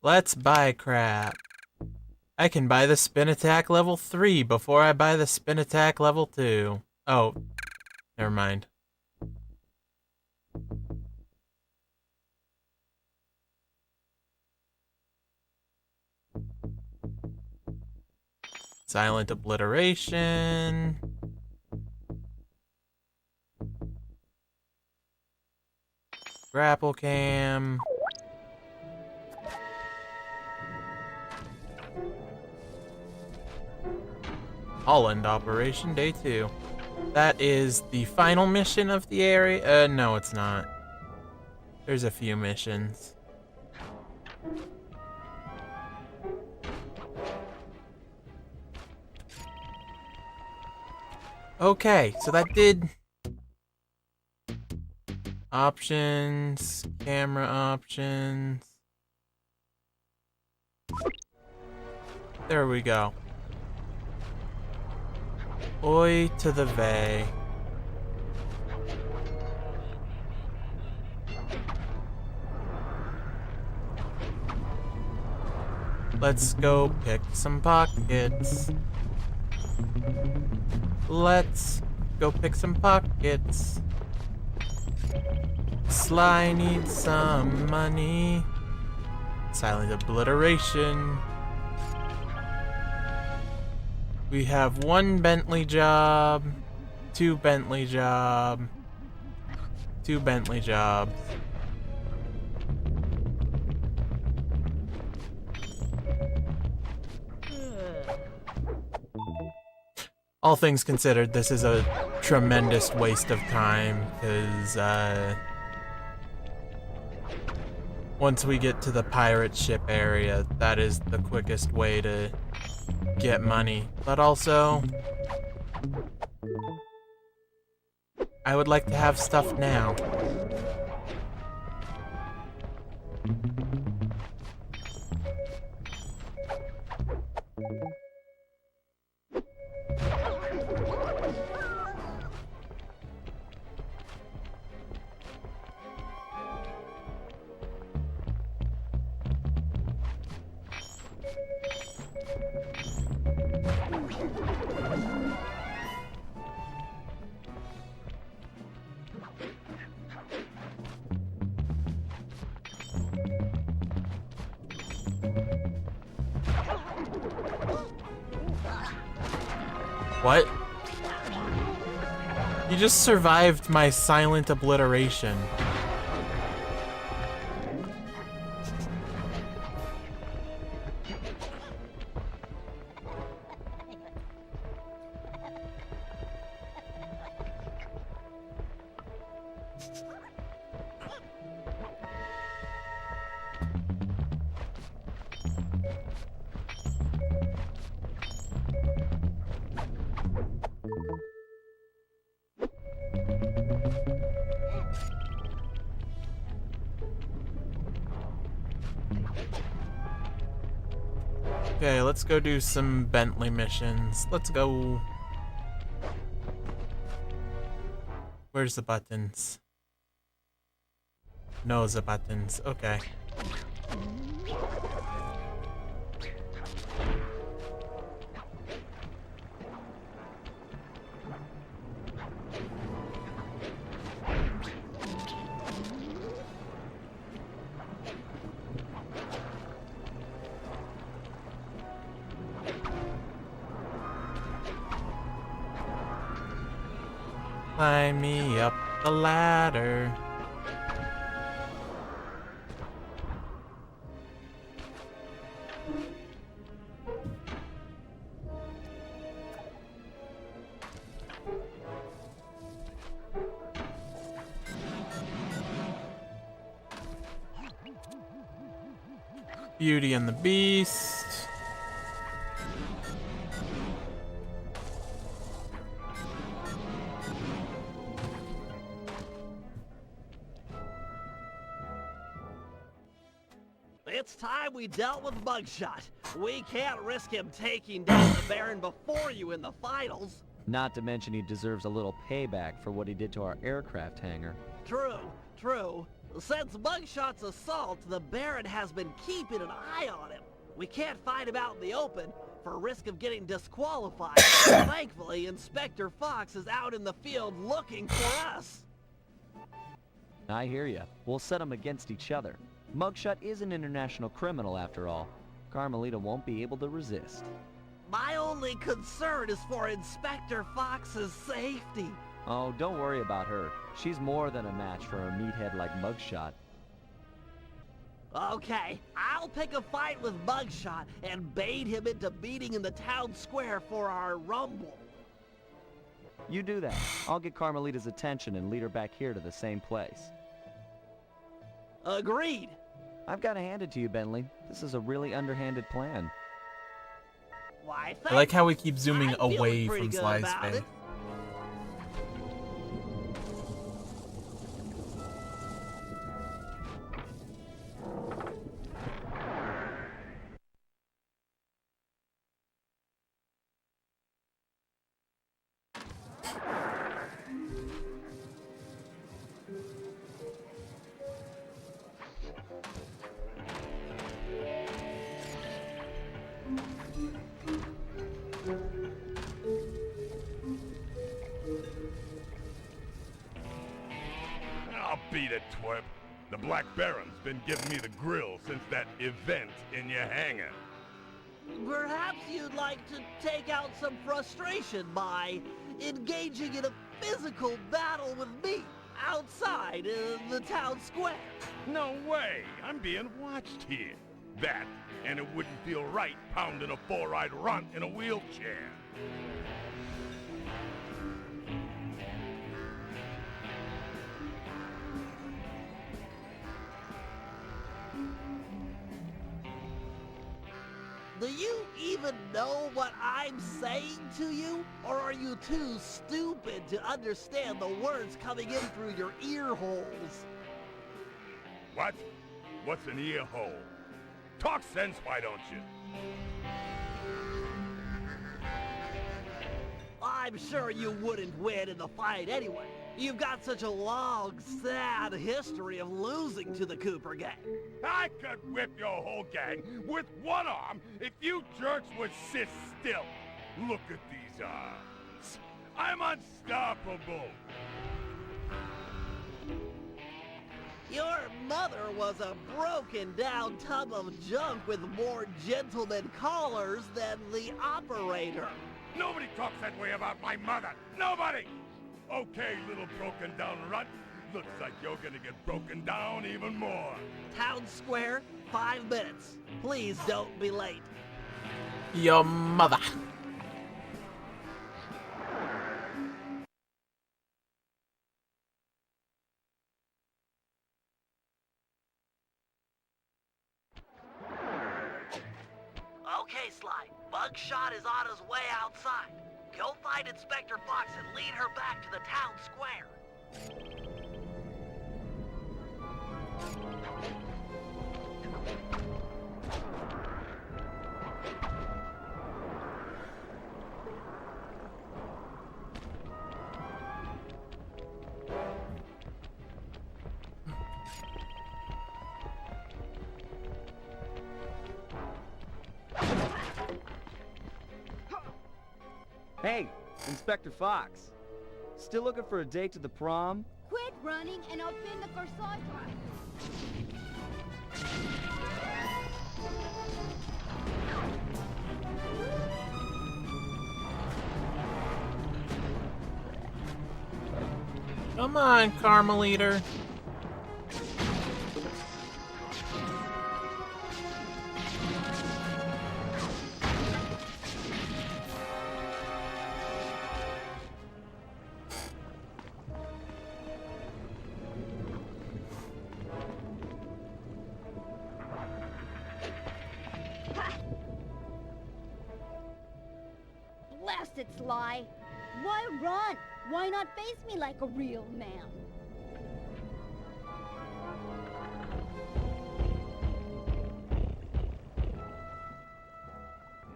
Let's buy crap. I can buy the spin attack level 3 before I buy the spin attack level 2. Oh, never mind. Silent obliteration. Grapple cam. Holland Operation Day 2. That is the final mission of the area. No, it's not. There's a few missions. Okay, so that did options, camera options. There we go. Oi to the vey. Let's go pick some pockets. Let's go pick some pockets. Sly needs some money. Silent obliteration. We have 1 Bentley job, 2 Bentley job, 2 Bentley jobs. All things considered, this is a tremendous waste of time, because once we get to the pirate ship area, that is the quickest way to get money. But also, I would like to have stuff now. What? You just survived my silent obliteration. Okay, let's go do some Bentley missions. Let's go. Where's the buttons? No, the buttons. Okay. Climb me up the ladder. Beauty and the Beast. It's time we dealt with Mugshot. We can't risk him taking down the Baron before you in the finals. Not to mention he deserves a little payback for what he did to our aircraft hangar. True, true. Since Mugshot's assault, the Baron has been keeping an eye on him. We can't fight him out in the open for risk of getting disqualified. Thankfully, Inspector Fox is out in the field looking for us. I hear ya. We'll set them against each other. Mugshot is an international criminal after all. Carmelita won't be able to resist. My only concern is for Inspector Fox's safety. Oh, don't worry about her. She's more than a match for a meathead like Mugshot. Okay, I'll pick a fight with Mugshot and bait him into meeting in the town square for our rumble. You do that. I'll get Carmelita's attention and lead her back here to the same place. Agreed. I've got to hand it to you, Bentley. This is a really underhanded plan. Why, I like how we keep zooming I'm feeling away pretty from good Sly's about face. it. I'll beat it, twerp. The Black Baron's been giving me the grill since that event in your hangar. Perhaps you'd like to take out some frustration by engaging in a physical battle with me outside in the town square. No way! I'm being watched here. That, and it wouldn't feel right pounding a four-eyed runt in a wheelchair. Do you even know what I'm saying to you? Or are you too stupid to understand the words coming in through your ear holes? What? What's an ear hole? Talk sense, why don't you? I'm sure you wouldn't win in the fight anyway. You've got such a long, sad history of losing to the Cooper gang. I could whip your whole gang with one arm if you jerks would sit still. Look at these arms. I'm unstoppable. Your mother was a broken down tub of junk with more gentleman callers than the operator. Nobody talks that way about my mother. Nobody! Okay, little broken down runt. Looks like you're gonna get broken down even more. Town Square, 5 minutes. Please don't be late. Your mother. Okay, Sly. Mugshot is on his way outside. Go find Inspector Fox and lead her back to the town square. Hey, Inspector Fox. Still looking for a date to the prom? Quit running and open the corsage. Come on, Caramel Eater. Blast it, Sly. Why run? Why not face me like a real man?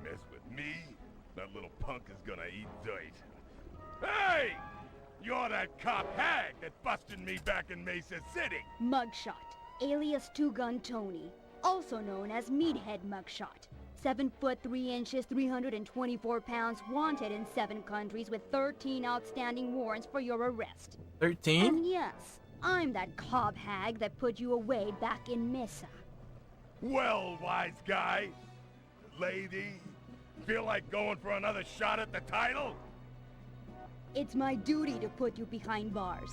Mess with me? That little punk is gonna eat dirt. Hey! You're that cop hag that busted me back in Mesa City. Mugshot, alias Two Gun Tony, also known as Meathead Mugshot. 7 foot 3 inches, 324 pounds, wanted in 7 countries with 13 outstanding warrants for your arrest. 13? And yes, I'm that cob hag that put you away back in Mesa. Well, wise guy. Lady, feel like going for another shot at the title? It's my duty to put you behind bars.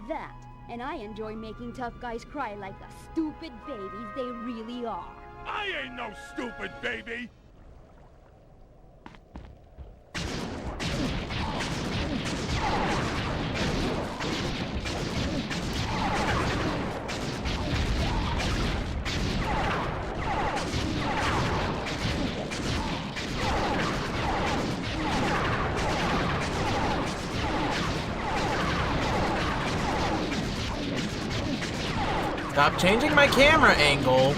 That, and I enjoy making tough guys cry like the stupid babies they really are. I ain't no stupid baby! Stop changing my camera angle.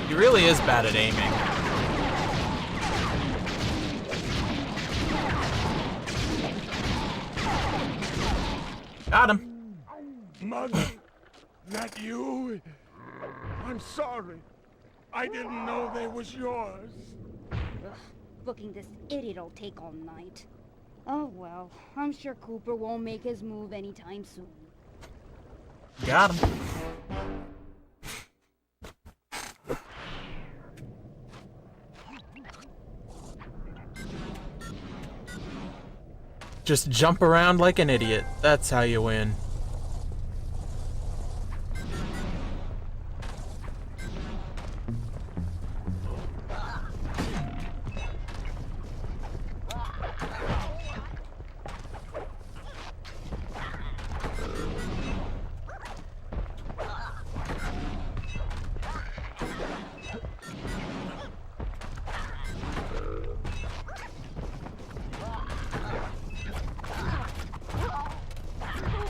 He really is bad at aiming. Got him. Mother, that you? I'm sorry. I didn't know they was yours. Booking this idiot'll take all night. Oh well, I'm sure Cooper won't make his move anytime soon. Got him. Just jump around like an idiot. That's how you win.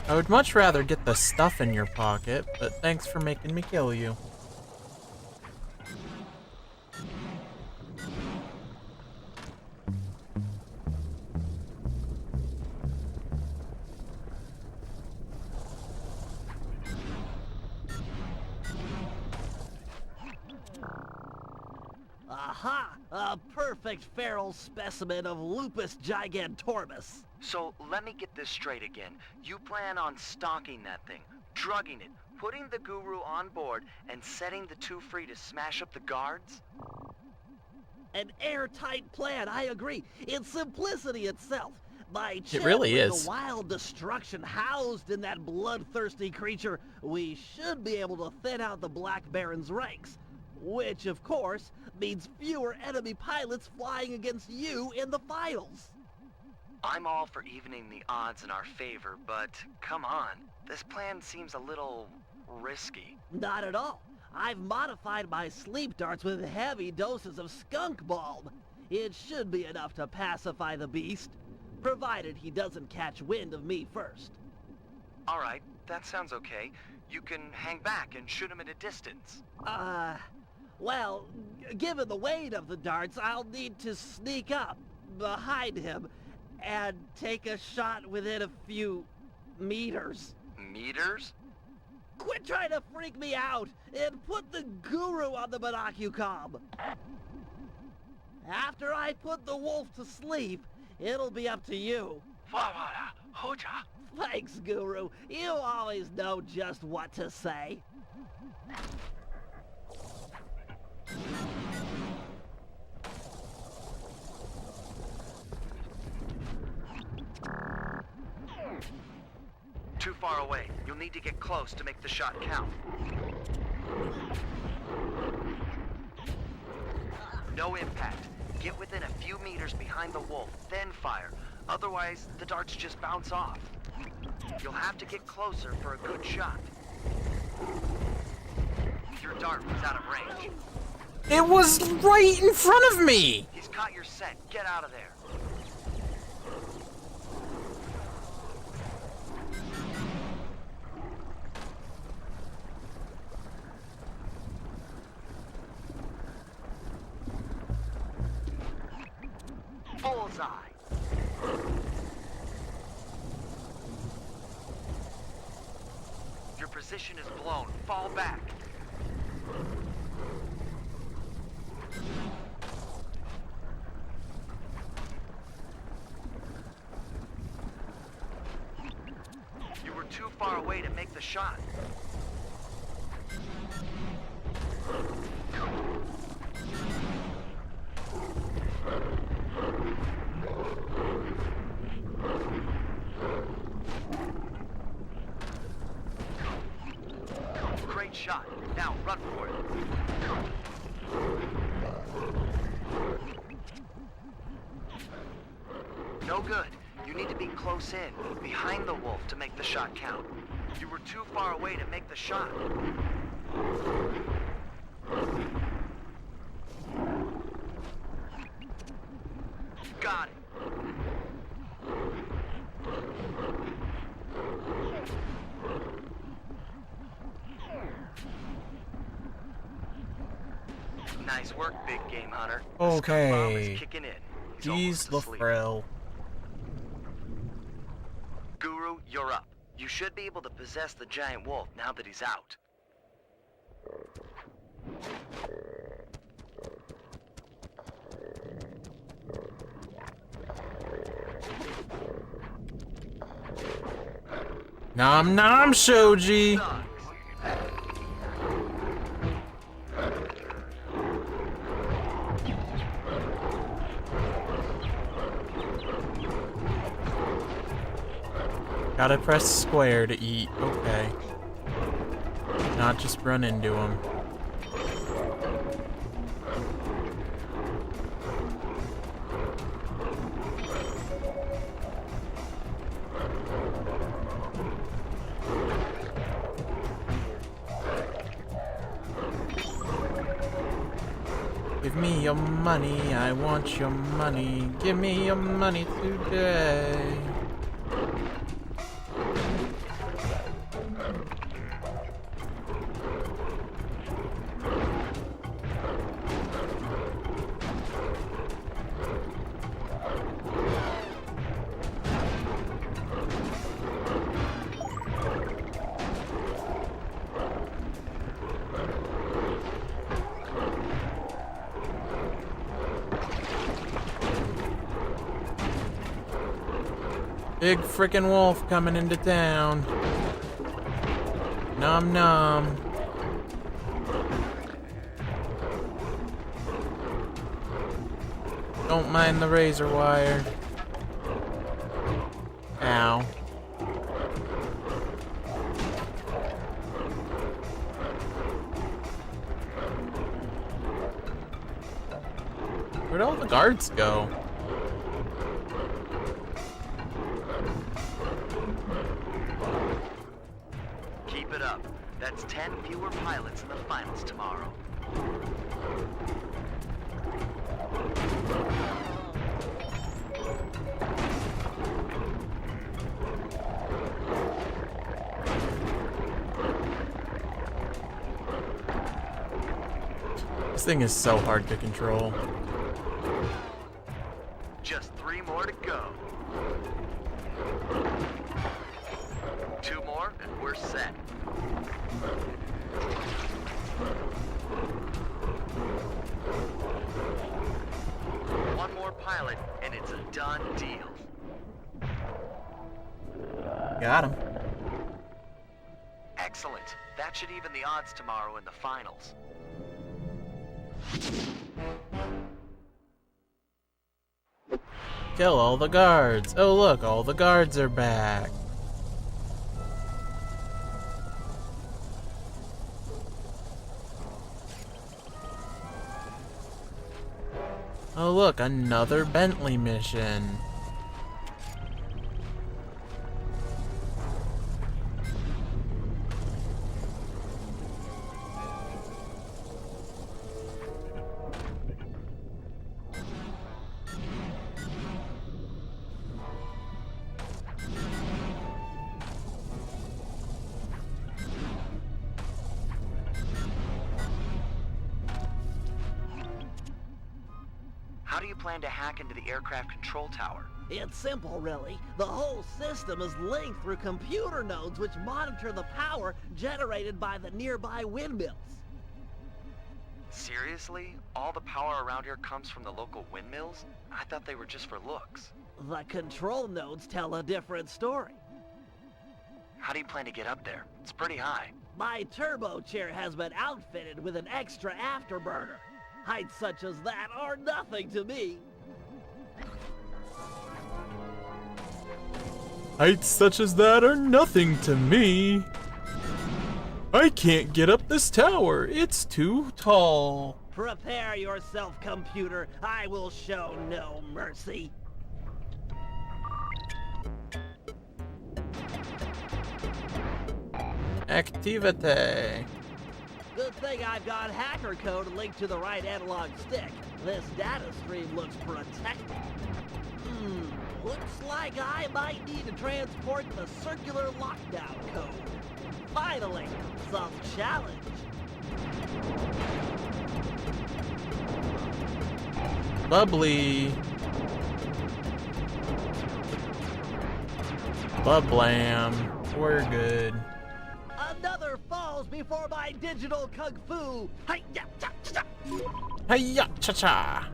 I would much rather get the stuff in your pocket, but thanks for making me kill you. Aha! A perfect feral specimen of Lupus gigantormus. So let me get this straight again. You plan on stalking that thing, drugging it, putting the guru on board, and setting the two free to smash up the guards? An airtight plan, I agree. It's simplicity itself. By It really channeling is. the wild destruction housed in that bloodthirsty creature, we should be able to thin out the Black Baron's ranks. Which, of course, means fewer enemy pilots flying against you in the finals. I'm all for evening the odds in our favor, but come on. This plan seems a little risky. Not at all. I've modified my sleep darts with heavy doses of skunk bulb. It should be enough to pacify the beast, provided he doesn't catch wind of me first. All right, that sounds okay. You can hang back and shoot him at a distance. Well, given the weight of the darts, I'll need to sneak up behind him and take a shot within a few meters. Meters? Quit trying to freak me out and put the guru on the monocucom. After I put the wolf to sleep, it'll be up to you. Thanks, Guru. You always know just what to say. Too far away. You'll need to get close to make the shot count. No impact. Get within a few meters behind the wolf, then fire. Otherwise, the darts just bounce off. You'll have to get closer for a good shot. Your dart was out of range. It was right in front of me! He's caught your scent. Get out of there. Bullseye. Your position is blown. Fall back. You were too far away to make the shot. Great shot. Now run for it. No good. You need to be close in, behind the wolf to make the shot count. You were too far away to make the shot. Got it. Nice work, big game hunter. The skunk bomb Okay. is kicking in. He's Jeez, almost asleep. LaFrel. Guru, you're up. You should be able to possess the giant wolf now that he's out. Nom nom, Shoji! Sucks. Gotta press square to eat. Okay. Not just run into him. Give me your money, I want your money. Give me your money today. Big frickin' wolf coming into town. Nom nom. Don't mind the razor wire. Ow. Where'd all the guards go? Keep it up. That's 10 fewer pilots in the finals tomorrow. This thing is so hard to control. Just 3 more to go. 2 more and we're set. One more pilot and it's a done deal. Got him. Excellent. That should even the odds tomorrow in the finals. Kill all the guards. Oh look, all the guards are back. Oh look, another Bentley mission. How do you plan to hack into the aircraft control tower? It's simple, really. The whole system is linked through computer nodes which monitor the power generated by the nearby windmills. Seriously? All the power around here comes from the local windmills? I thought they were just for looks. The control nodes tell a different story. How do you plan to get up there? It's pretty high. My turbo chair has been outfitted with an extra afterburner. Heights such as that are nothing to me. Heights such as that are nothing to me. I can't get up this tower. It's too tall. Prepare yourself, computer. I will show no mercy. Activity. Good thing I've got hacker code linked to the right analog stick. This data stream looks protected. Looks like I might need to transport the circular lockdown code. Finally, some challenge. Bubbly. Bublam. We're good. Another falls before my digital kung fu. Hi-ya-cha-cha. Hiya, cha-cha.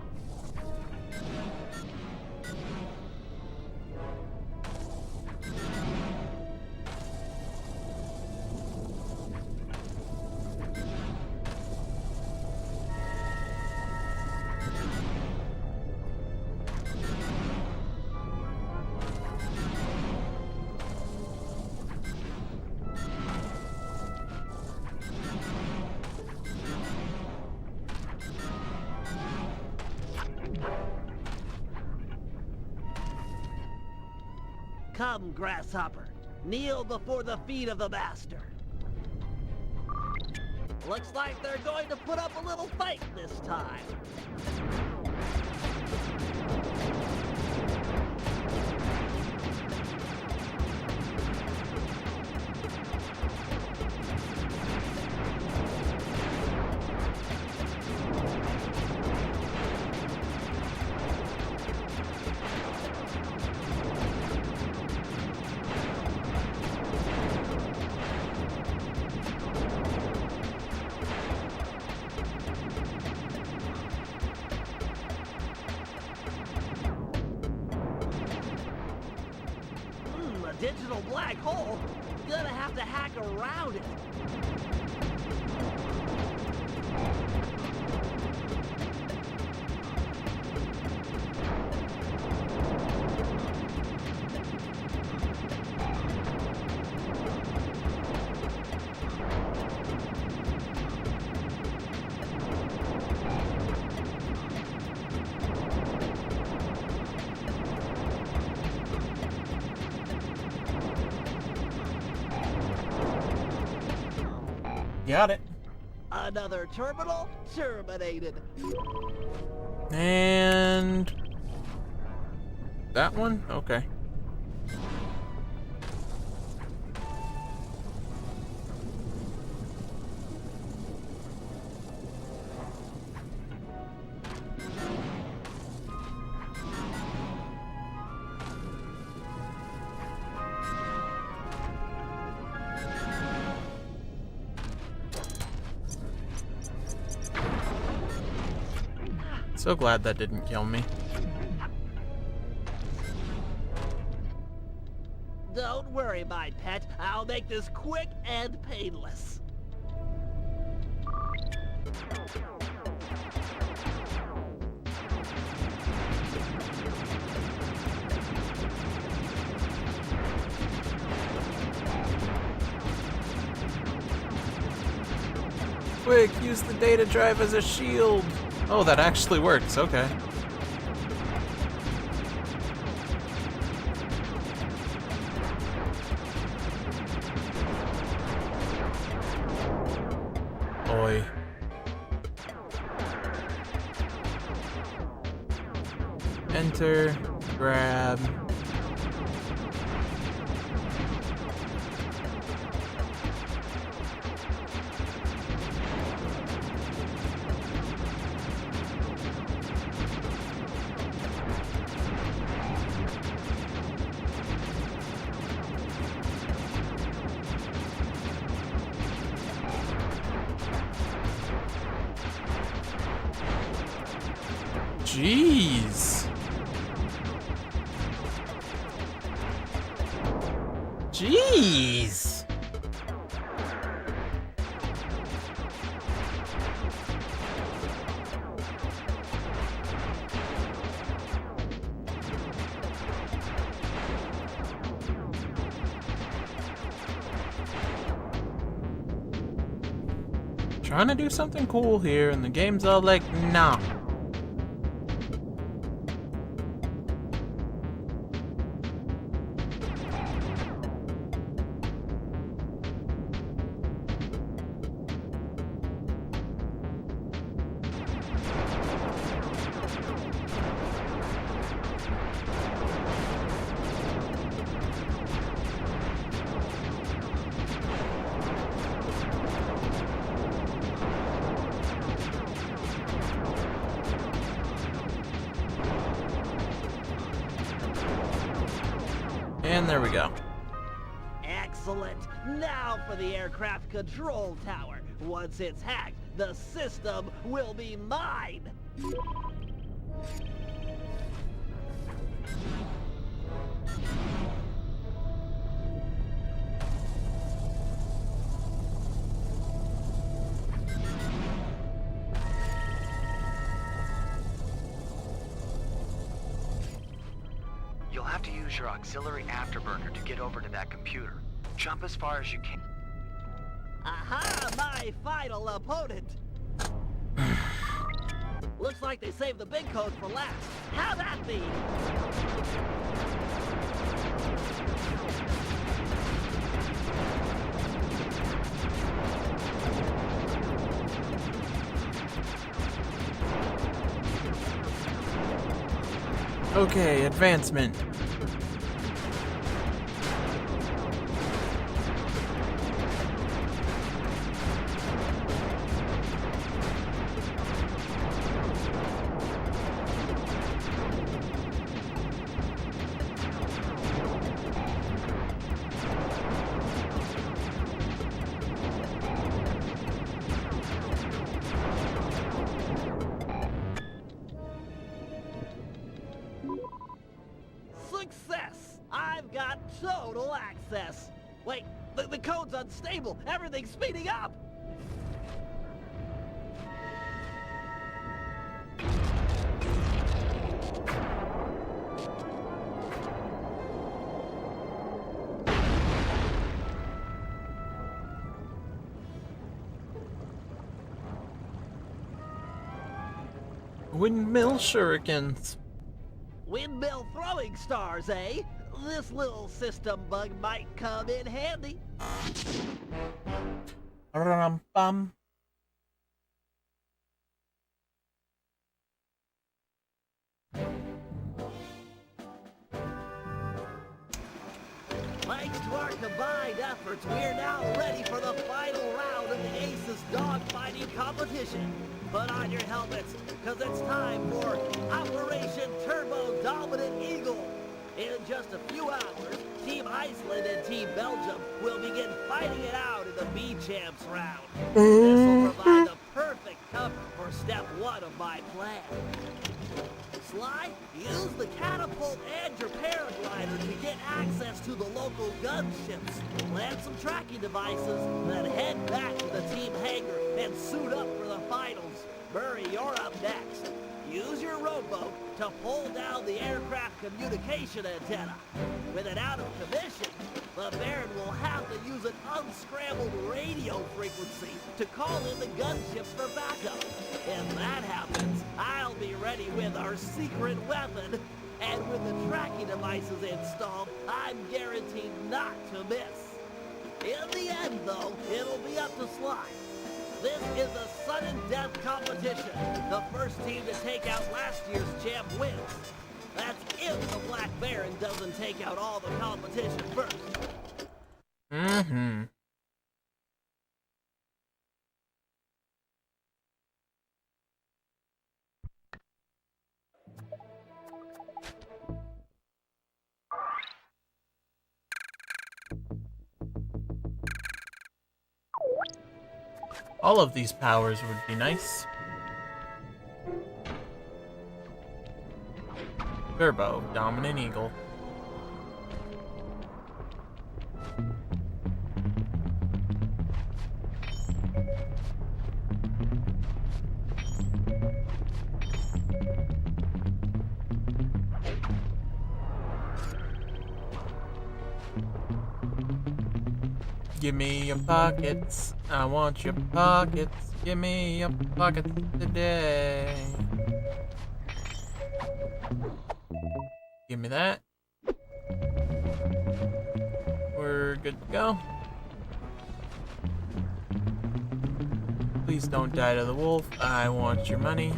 Come, grasshopper. Kneel before the feet of the master. Looks like they're going to put up a little fight this time. Digital black hole? Gonna have to hack around it. Got it. Another terminal terminated. And that one? Okay. So glad that didn't kill me. Don't worry, my pet. I'll make this quick and painless. Quick, use the data drive as a shield. Oh, that actually works. Okay. Oi. Enter, grab. Jeez. Jeez. Trying to do something cool here, and the game's all like, nah. And there we go. Excellent. Now for the aircraft control tower. Once it's hacked, the system will be mine. You'll have to use your auxiliary afterburner to get over to that computer. Jump as far as you can. Aha, my final opponent. Looks like they saved the big code for last. How that be? Okay, advancement. Success! I've got total access. Wait, The code's unstable. Everything's speeding up. Windmill shurikens. Windmill throwing stars, eh? This little system bug might come in handy. Rum-bum. Thanks to our combined efforts, we're now ready for the final round of the Aces dogfighting competition. Put on your helmets, because it's time for Operation Turbo Dominant Eagle. In just a few hours, Team Iceland and Team Belgium will begin fighting it out in the B-Champs round. This will provide the perfect cover for step 1 of my plan. Sly, use the catapult and your paraglider to get access to the local gunships. Plant some tracking devices, then head back to the team hangar and suit up for the finals. Murray, you're up next. Use your rowboat to pull down the aircraft communication antenna. With it out of commission, the Baron will have to use an unscrambled radio frequency to call in the gunships for backup. If that happens, I'll be ready with our secret weapon. And with the tracking devices installed, I'm guaranteed not to miss. In the end, though, it'll be up to Sly. This is a sudden death competition. The first team to take out last year's champ wins. That's if the Black Baron doesn't take out all the competition first. Mm-hmm. All of these powers would be nice. Turbo, Dominant Eagle. Give me your pockets, I want your pockets. Give me your pockets today. Give me that. We're good to go. Please don't die to the wolf. I want your money.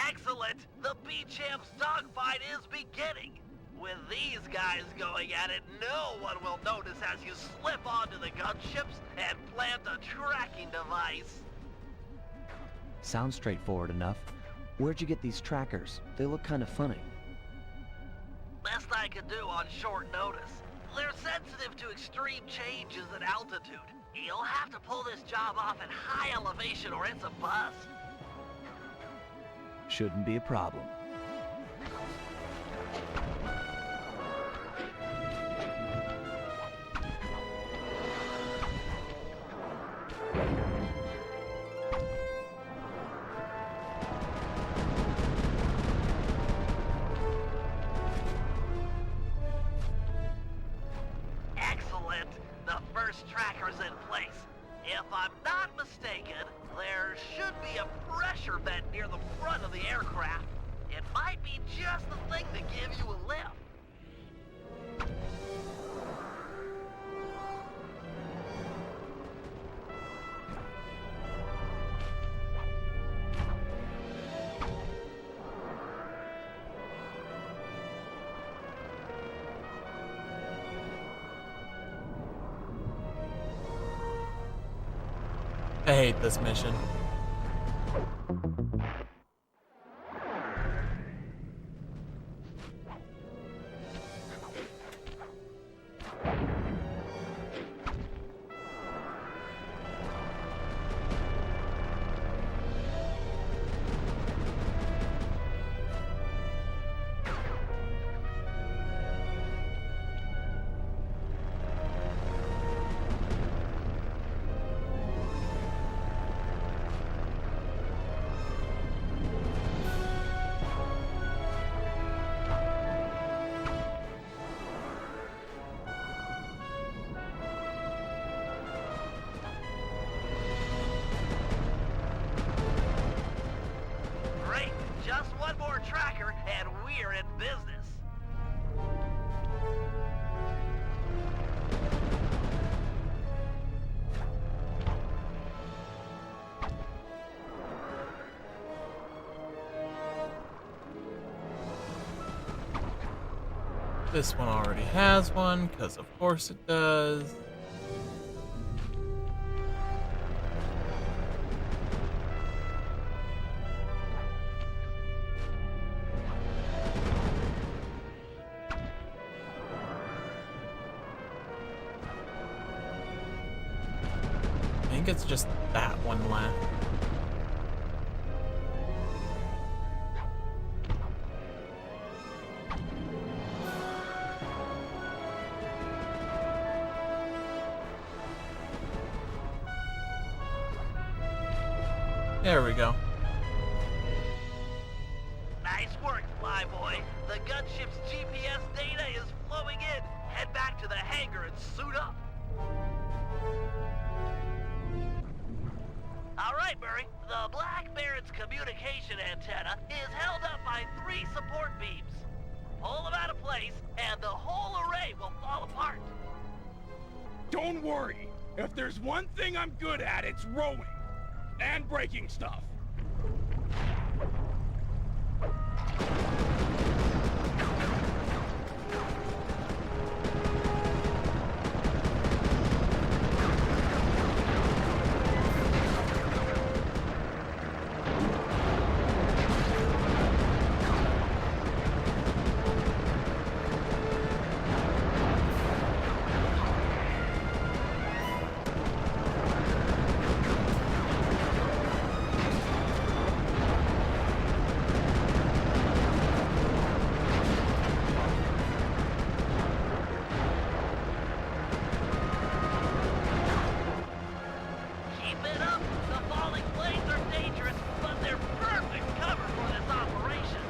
Excellent! The B-Champs dogfight is beginning! With these guys going at it, no one will notice as you slip onto the gunships and plant a tracking device. Sounds straightforward enough. Where'd you get these trackers? They look kind of funny. Best I could do on short notice. They're sensitive to extreme changes in altitude. You'll have to pull this job off at high elevation or it's a bust. Shouldn't be a problem. Excellent! The first tracker's in place. If I'm not mistaken, there should be a pressure vent near the front of the aircraft. It might be just the thing to give you a lift. hate this mission. Great, just one more tracker and we're in business. This one already has one, because of course it does. I think it's just that one left. There we go. Nice work, Flyboy. The gunship's GPS data is flowing in. Head back to the hangar and suit up. All right, Murray. The Black Baron's communication antenna is held up by 3 support beams. Pull them out of place, and the whole array will fall apart. Don't worry. If there's one thing I'm good at, it's rowing. And breaking stuff. Keep it up. The falling blades are dangerous, but they're perfect cover for this operation.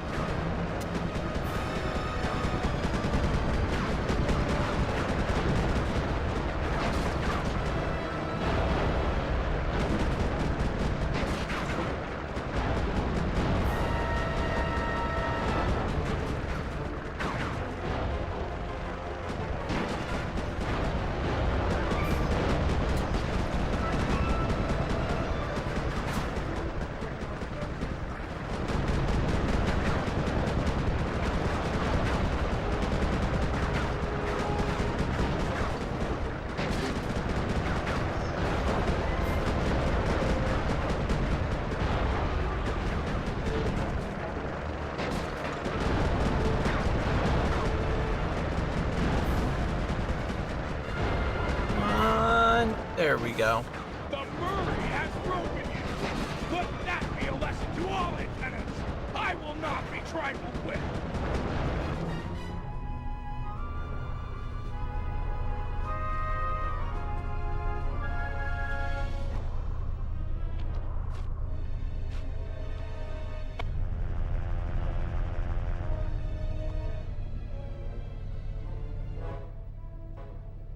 Come on. There we go. The Murray has broken you. Let that be a lesson to all antennas. I will not be trifled with.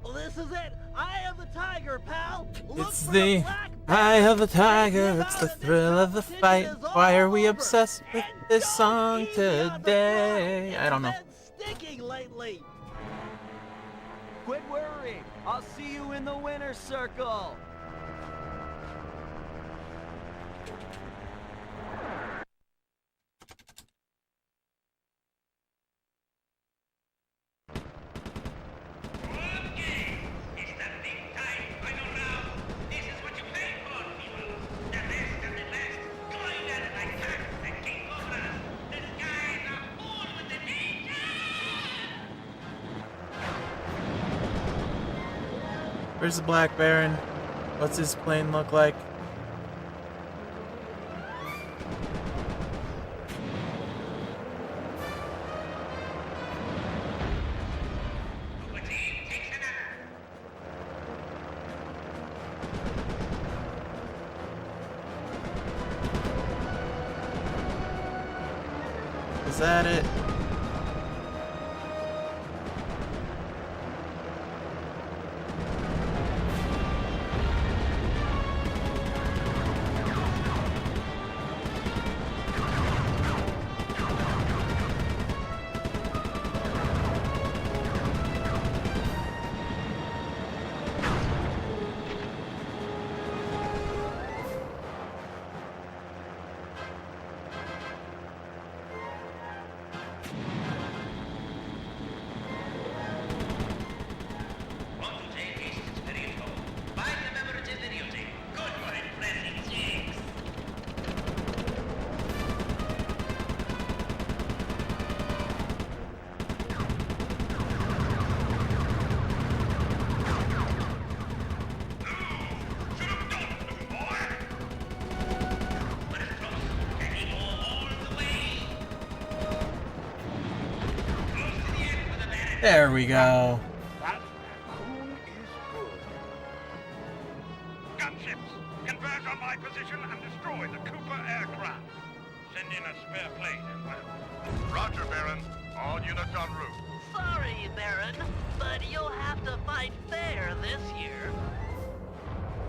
Well, this is it. Eye of the tiger, pal. Look It's for the black eye bear. of the tiger, Think it's the about it, thrill this of the competition fight. is Why are all we over. obsessed with And this don't song easy on the today? throat. I don't know. It's been sticking lately. Quit worrying. I'll see you in the winner's circle. Okay, it's the big time final round. This is what you paid for, people. Where's the Black Baron? What's his plane look like? Is that it? There we go. That raccoon is good. Gunships, converge on my position and destroy the Cooper aircraft. Send in a spare plane as well. Roger, Baron. All units en route. Sorry, Baron, but you'll have to fight fair this year.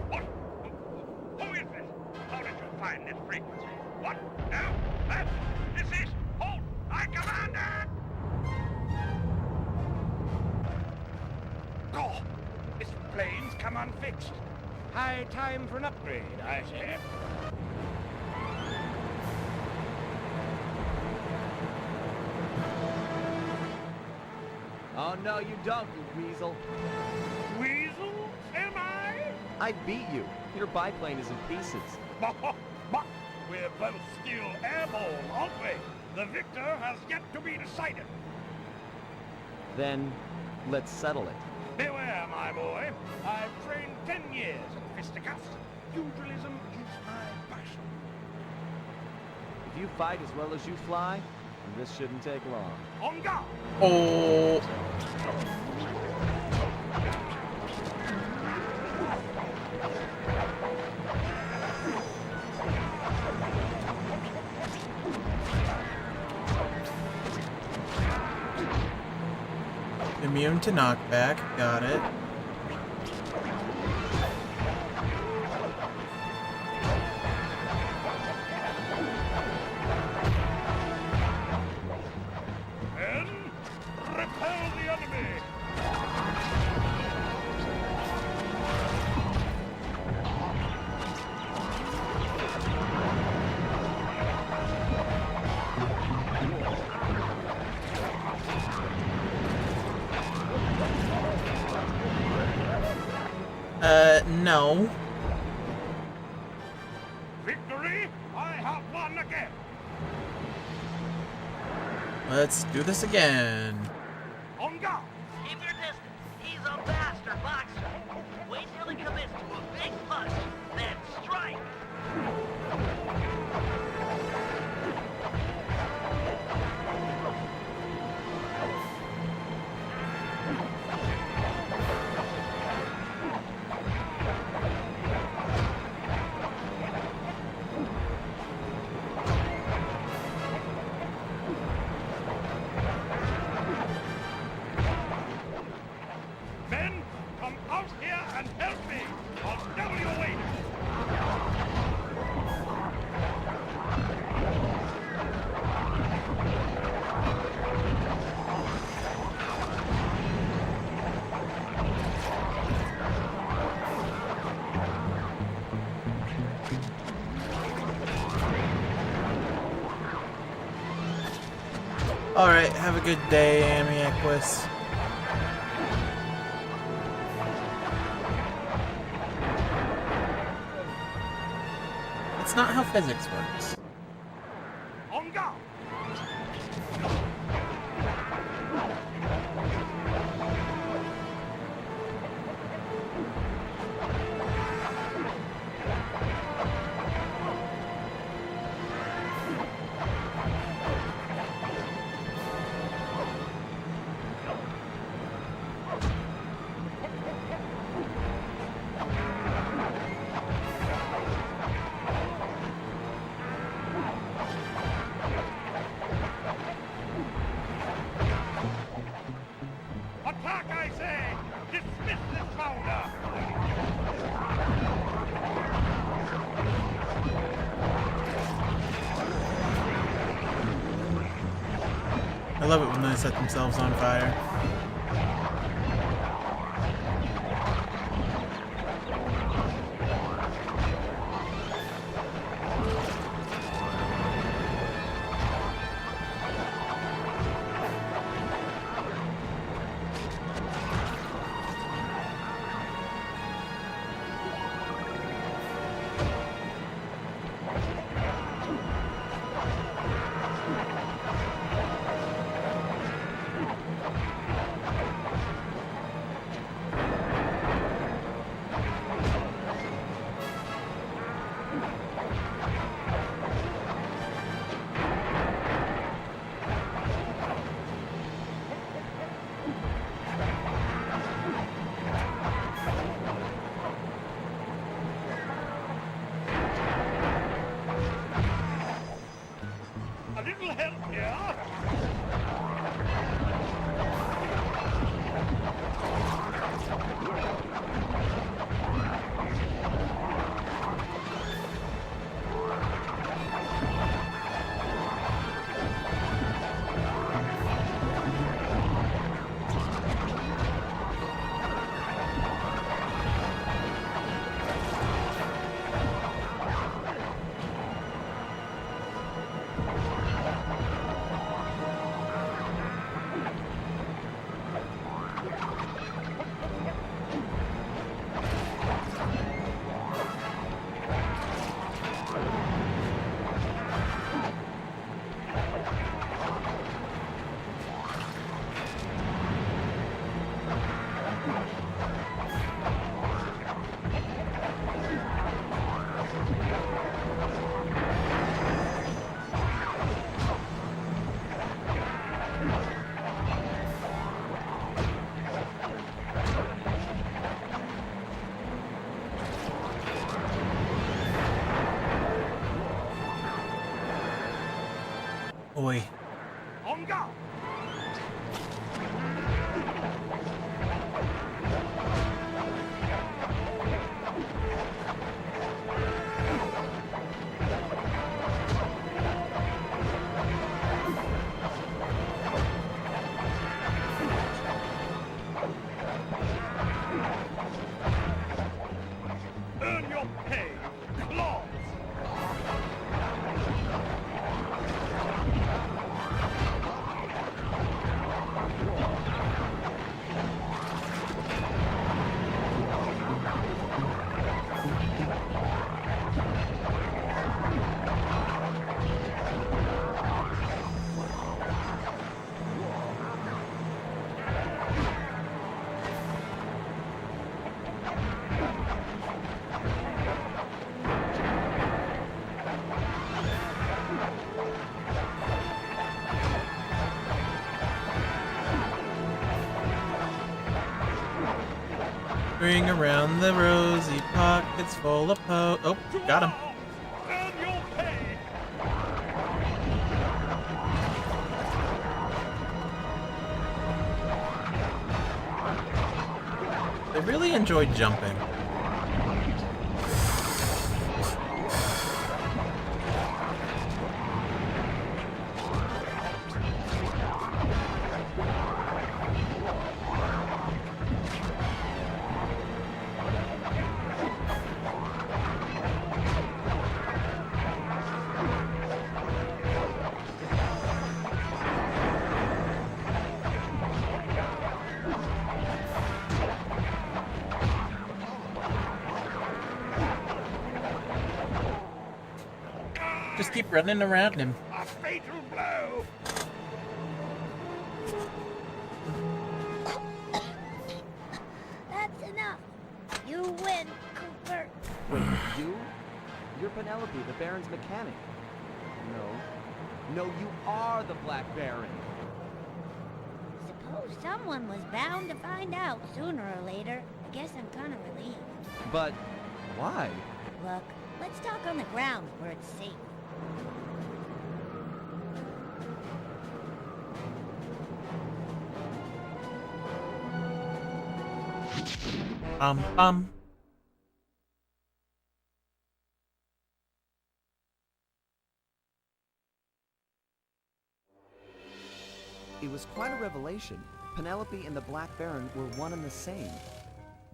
What? Who is this? How did you find this frequency? What? No? That? This is... Hold! I command it! Oh! This plane's come unfixed. High time for an upgrade, I say. Oh no, you don't, you weasel. Weasel? Am I? I beat you. Your biplane is in pieces. But we're both still airborne, aren't we? The victor has yet to be decided. Then, let's settle it. Beware, my boy. I've trained 10 years in fisticuffs. Pugilism is my passion. If you fight as well as you fly, this shouldn't take long. On guard! Oh. Immune to knockback. Got it. And repel the enemy! No. Victory! I have won again! Let's do this again. On guard! Keep your distance. He's a master boxer. Wait till he commits to a big punch, then strike. Men, come out here and help me! I'll double your weight! Alright, have a good day, Amiequus. That's not how physics works. On guard! love it when they set themselves on fire. A little help here. Oi. On guard. Earn your pay, claws. Ring around the rosy pockets full of oh, got him. Earn your pay. They really enjoyed jumping. Just keep running around him. A fatal blow. That's enough. You win, Cooper. Wait, you? You're Penelope, the Baron's mechanic. No. No, you are the Black Baron. Suppose someone was bound to find out sooner or later. I guess I'm kind of relieved. But why? Look, let's talk on the ground where it's safe. Bum. It was quite a revelation. Penelope and the Black Baron were one and the same.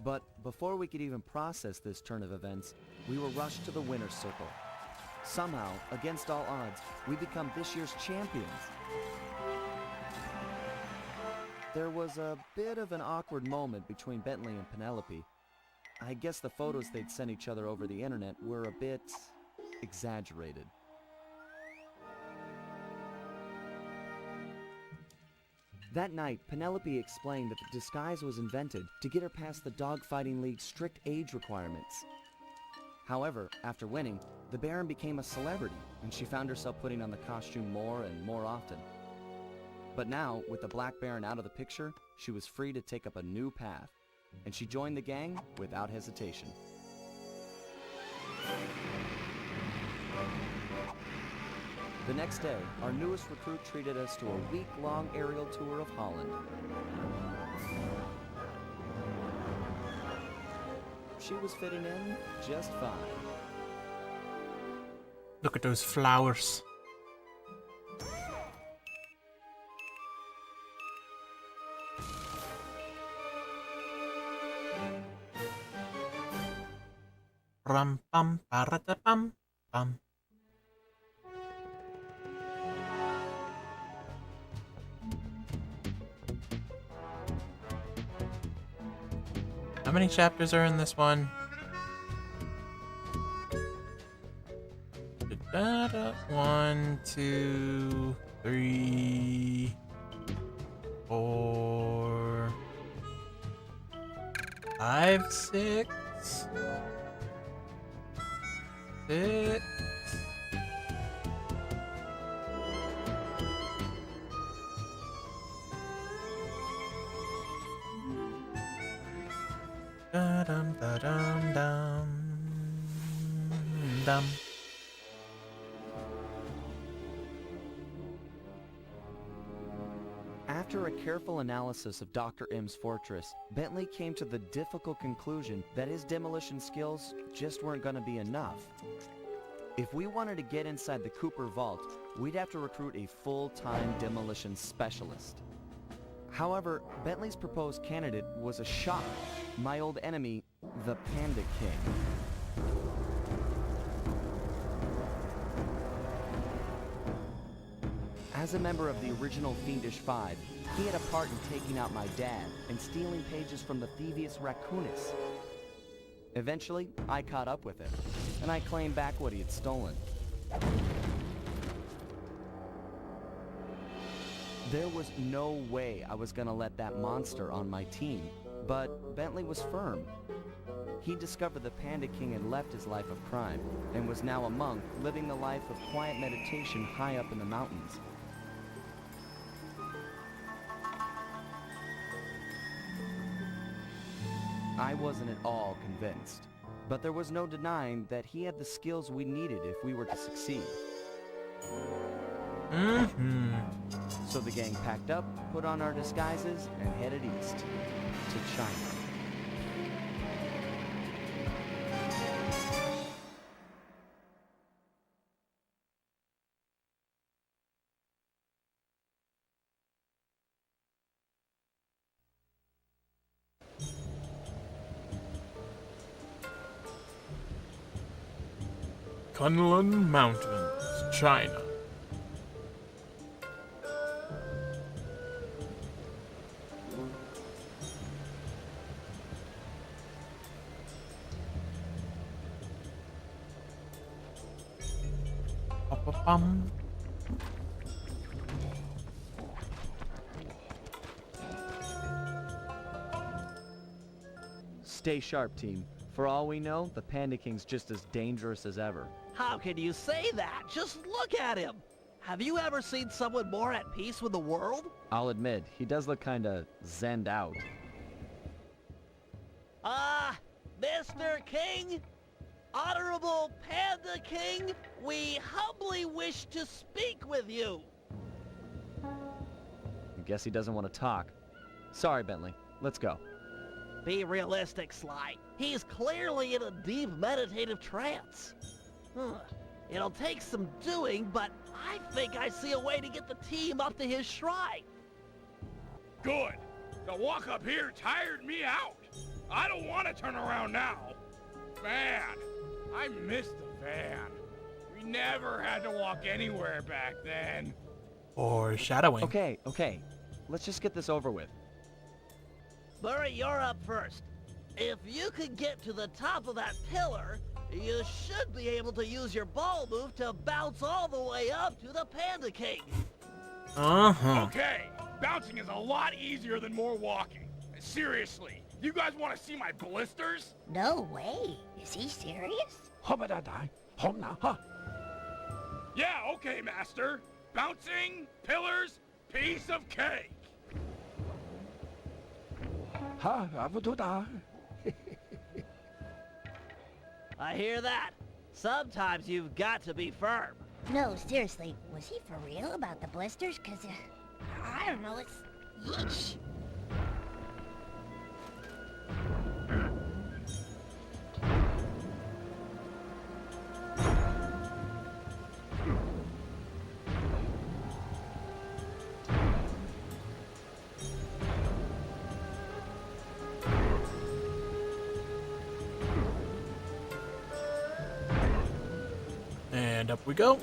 But before we could even process this turn of events, we were rushed to the winner's circle. Somehow, against all odds, we become this year's champions. There was a bit of an awkward moment between Bentley and Penelope. I guess the photos they'd sent each other over the internet were a bit exaggerated. That night, Penelope explained that the disguise was invented to get her past the Dogfighting League's strict age requirements. However, after winning, the Baron became a celebrity, and she found herself putting on the costume more and more often. But now, with the Black Baron out of the picture, she was free to take up a new path, and she joined the gang without hesitation. The next day, our newest recruit treated us to a week-long aerial tour of Holland. She was fitting in just fine. Look at those flowers. Ram pam parata pam pam. How many chapters are in this one? One, 2, 3, 4, 5, 6, 6. Da dum da dum dum dum. After a careful analysis of Dr. M's fortress, Bentley came to the difficult conclusion that his demolition skills just weren't going to be enough. If we wanted to get inside the Cooper Vault, we'd have to recruit a full-time demolition specialist. However, Bentley's proposed candidate was a shock. My old enemy, the Panda King. As a member of the original Fiendish Five, he had a part in taking out my dad and stealing pages from the Thieves Raccoonus. Eventually, I caught up with him, and I claimed back what he had stolen. There was no way I was gonna let that monster on my team, but Bentley was firm. He discovered the Panda King had left his life of crime and was now a monk living the life of quiet meditation high up in the mountains. I wasn't at all convinced, but there was no denying that he had the skills we needed if we were to succeed. So the gang packed up, put on our disguises, and headed east to China. Kunlun Mountains, China. Ba-ba-bum. Stay sharp, team. For all we know, the Panda King's just as dangerous as ever. How can you say that? Just look at him! Have you ever seen someone more at peace with the world? I'll admit, he does look kinda zenned out. Mr. King? Honorable Panda King, we humbly wish to speak with you. I guess he doesn't want to talk. Sorry, Bentley. Let's go. Be realistic, Sly. He's clearly in a deep meditative trance. It'll take some doing, but I think I see a way to get the team up to his shrine. Good. The walk up here tired me out. I don't want to turn around now. Van. I miss the van. We never had to walk anywhere back then. Foreshadowing. Okay, okay. Let's just get this over with. Murray, you're up first. If you can get to the top of that pillar, you should be able to use your ball move to bounce all the way up to the Panda King. Uh-huh. Okay, bouncing is a lot easier than more walking. Seriously, you guys want to see my blisters? No way. Is he serious? Yeah, okay, master. Bouncing, pillars, piece of cake. I hear that. Sometimes you've got to be firm. No, seriously, was he for real about the blisters? Cause, I don't know, it's... Yeesh. And up we go.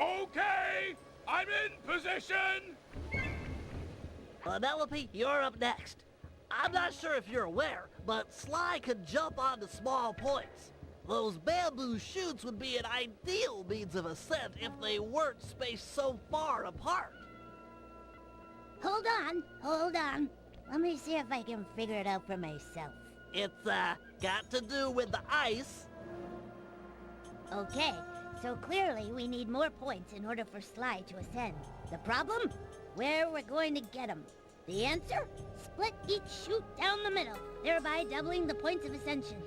Okay, I'm in position. Penelope, you're up next. I'm not sure if you're aware, but Sly can jump onto small points. Those bamboo chutes would be an ideal means of ascent if they weren't spaced so far apart. Hold on. Let me see if I can figure it out for myself. It's, got to do with the ice. Okay, so clearly we need more points in order for Sly to ascend. The problem? Where we're going to get them. The answer? Split each chute down the middle, thereby doubling the points of ascension.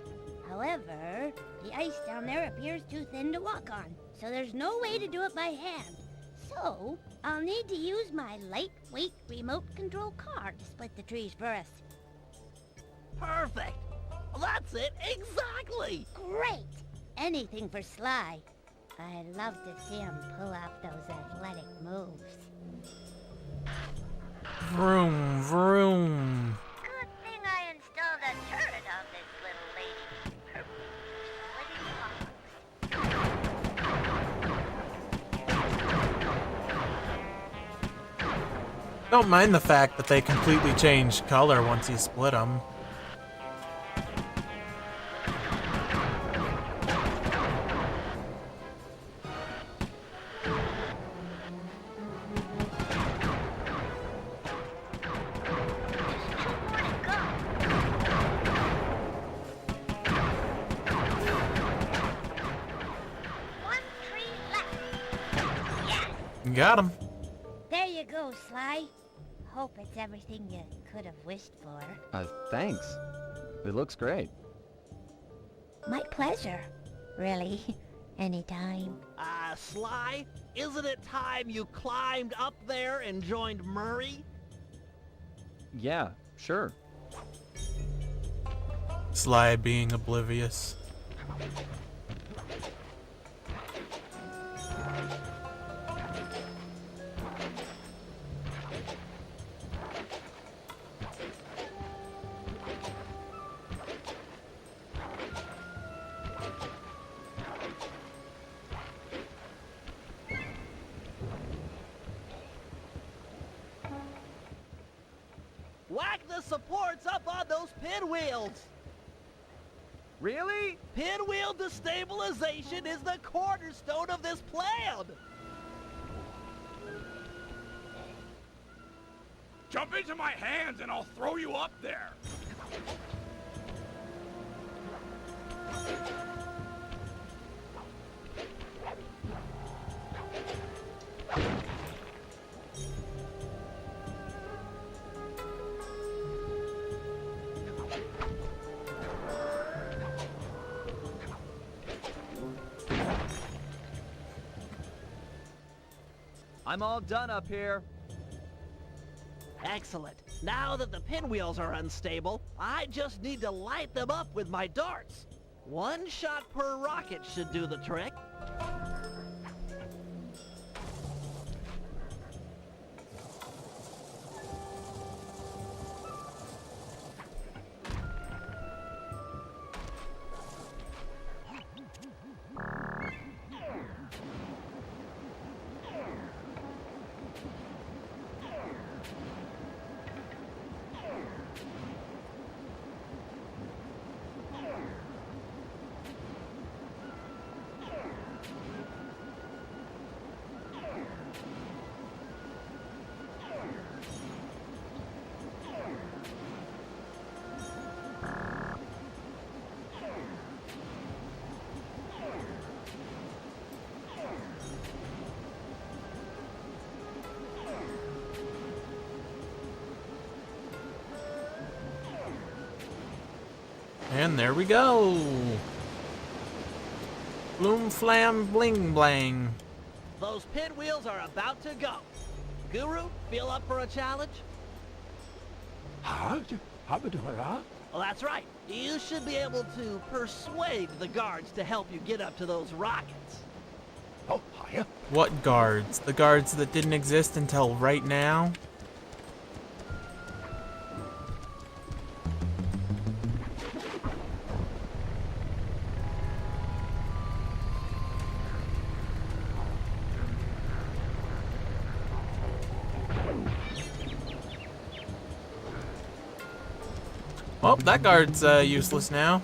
However, the ice down there appears too thin to walk on, so there's no way to do it by hand. So, I'll need to use my lightweight remote control car to split the trees for us. Perfect. That's it, exactly. Great! Anything for Sly. I'd love to see him pull off those athletic moves. Vroom, vroom. Good thing I installed a turret on this little lady. Her Don't mind the fact that they completely changed color once you split them. Got him. There you go, Sly. Hope it's everything you could have wished for. Thanks. It looks great. My pleasure. Really. Anytime. Sly, isn't it time you climbed up there and joined Murray? Yeah, sure. Sly being oblivious. Whack the supports up on those pinwheels! Really? Pinwheel destabilization is the cornerstone of this plan! Jump into my hands and I'll throw you up there. I'm all done up here. Excellent. Now that the pinwheels are unstable, I just need to light them up with my darts. One shot per rocket should do the trick. And there we go. Bloom flam bling blang. Those pinwheels are about to go. Guru, feel up for a challenge? Huh? Well, that's right. You should be able to persuade the guards to help you get up to those rockets. Oh, hiya. What guards? The guards that didn't exist until right now? Well, that guard's useless now.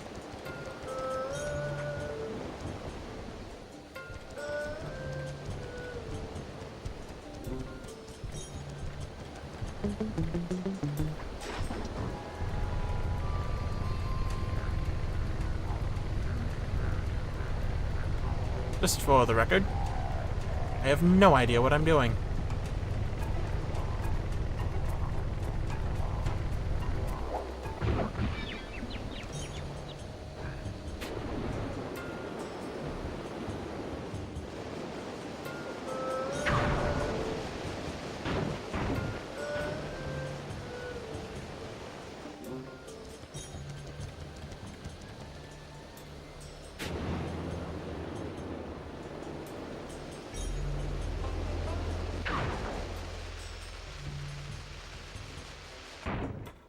Just for the record, I have no idea what I'm doing.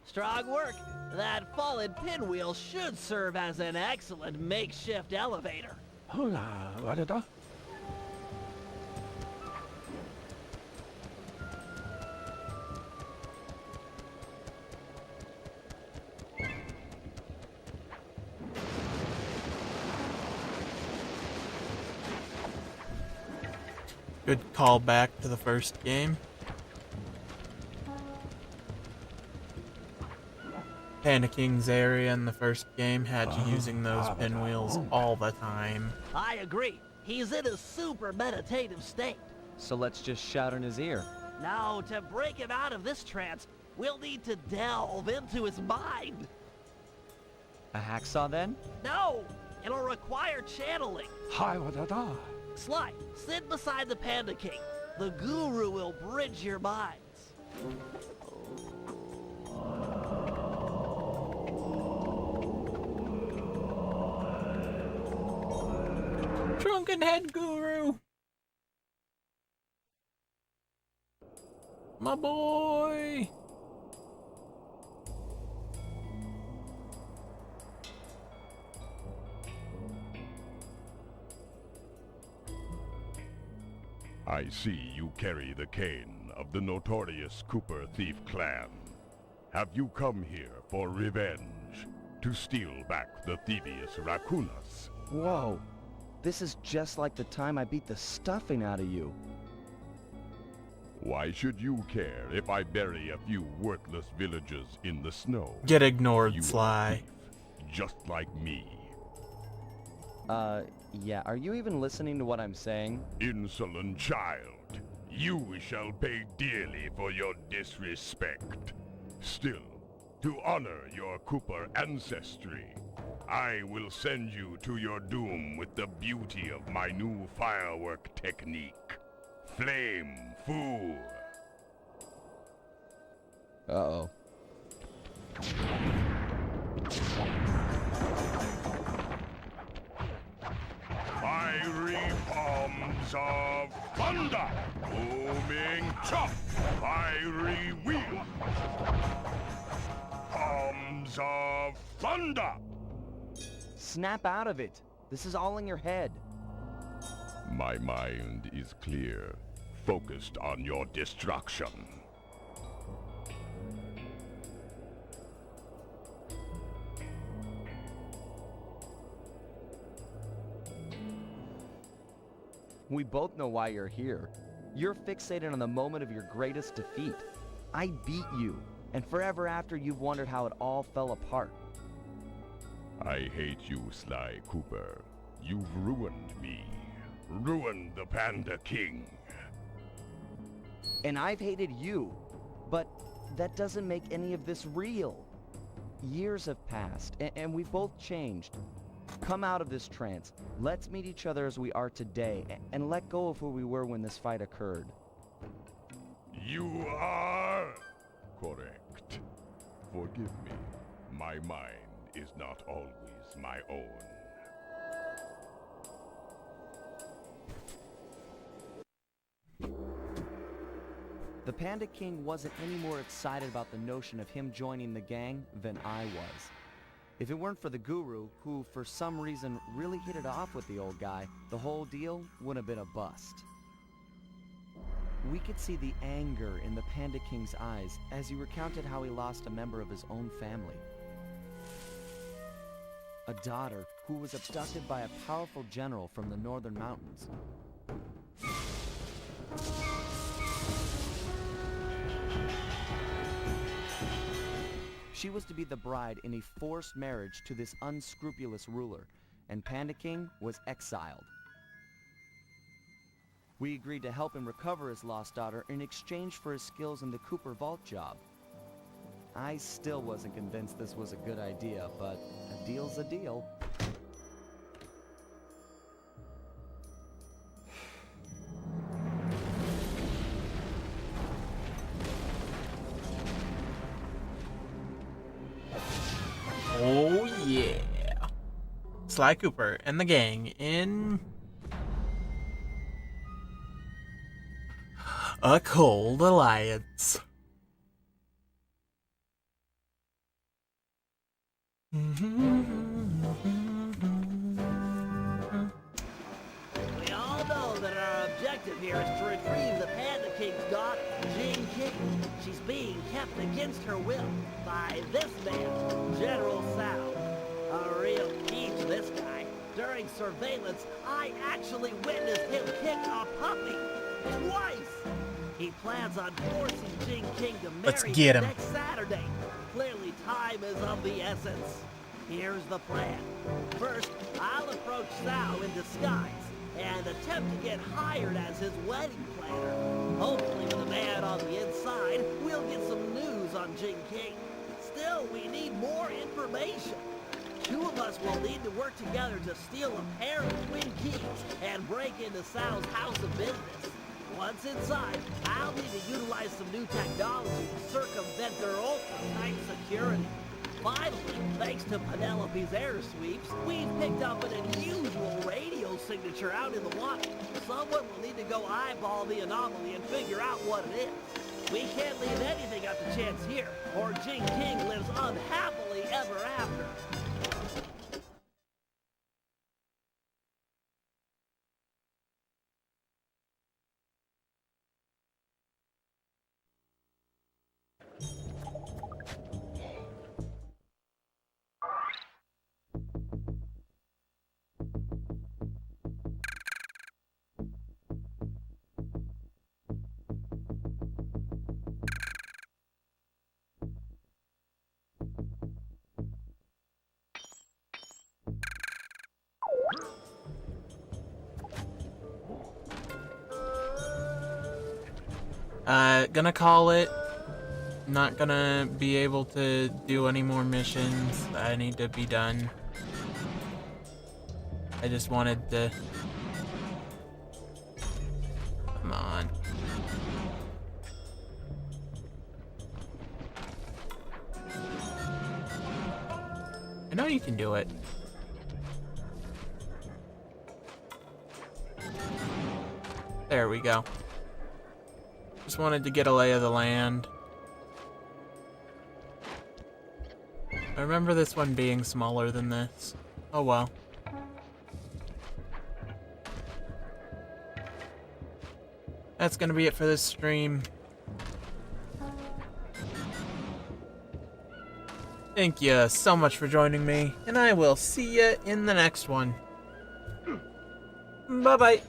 Strong work. That fallen pinwheel should serve as an excellent makeshift elevator. Hola, what is that? Good callback to the first game. Panda King's area in the first game had you using those pinwheels all the time. I agree. He's in a super meditative state. So let's just shout in his ear. Now, to break him out of this trance, we'll need to delve into his mind. A hacksaw then? No, it'll require channeling. Hi, what is that? Sly, sit beside the Panda King. The Guru will bridge your minds. Drunken Head Guru! My boy! I see you carry the cane of the notorious Cooper Thief clan. Have you come here for revenge? To steal back the Thievius Raccoonus? Whoa. This is just like the time I beat the stuffing out of you. Why should you care if I bury a few worthless villagers in the snow? Get ignored, You are a Sly. thief, just like me. Yeah, are you even listening to what I'm saying? Insolent child, you shall pay dearly for your disrespect. Still, to honor your Cooper ancestry, I will send you to your doom with the beauty of my new firework technique. Flame Fu. Uh-oh. Fiery palms of thunder. Booming chop. Fiery wheel. Palms of thunder. Snap out of it. This is all in your head. My mind is clear, focused on your destruction. We both know why you're here. You're fixated on the moment of your greatest defeat. I beat you, and forever after you've wondered how it all fell apart. I hate you, Sly Cooper. You've ruined me. Ruined the Panda King. And I've hated you, but that doesn't make any of this real. Years have passed, and we've both changed. Come out of this trance. Let's meet each other as we are today, and let go of who we were when this fight occurred. You are correct. Forgive me. My mind is not always my own. The Panda King wasn't any more excited about the notion of him joining the gang than I was. If it weren't for the Guru, who for some reason really hit it off with the old guy, the whole deal would have been a bust. We could see the anger in the Panda King's eyes as he recounted how he lost a member of his own family. A daughter who was abducted by a powerful general from the northern mountains. She was to be the bride in a forced marriage to this unscrupulous ruler, and Panda King was exiled. We agreed to help him recover his lost daughter in exchange for his skills in the Cooper Vault job. I still wasn't convinced this was a good idea, but a deal's a deal. Oh yeah. Sly Cooper and the gang in A Cold Alliance. We all know that our objective here is to retrieve the Panda King's daughter, Jing King. She's being kept against her will by this man, General Sao. A real key to this guy. During surveillance, I actually witnessed him kick a puppy twice. He plans on forcing Jing King to Let's marry get him. next Saturday. Clearly, time is of the essence. Here's the plan. First, I'll approach Sao in disguise and attempt to get hired as his wedding planner. Hopefully, with a man on the inside, we'll get some news on Jing King. Still, we need more information. Two of us will need to work together to steal a pair of twin keys and break into Sao's house of business. Once inside, I'll need to utilize some new technology to circumvent their ultra-tight security. Finally, thanks to Penelope's air sweeps, we've picked up an unusual radio signature out in the water. Someone will need to go eyeball the anomaly and figure out what it is. We can't leave anything up to chance here, or Jing King lives unhappily ever after. Gonna call it. Not gonna be able to do any more missions. I need to be done. I just wanted to... Come on. I know you can do it. There we go. Just wanted to get a lay of the land. I remember this one being smaller than this. Oh well. That's gonna be it for this stream. Thank you so much for joining me, and I will see you in the next one. Bye-bye.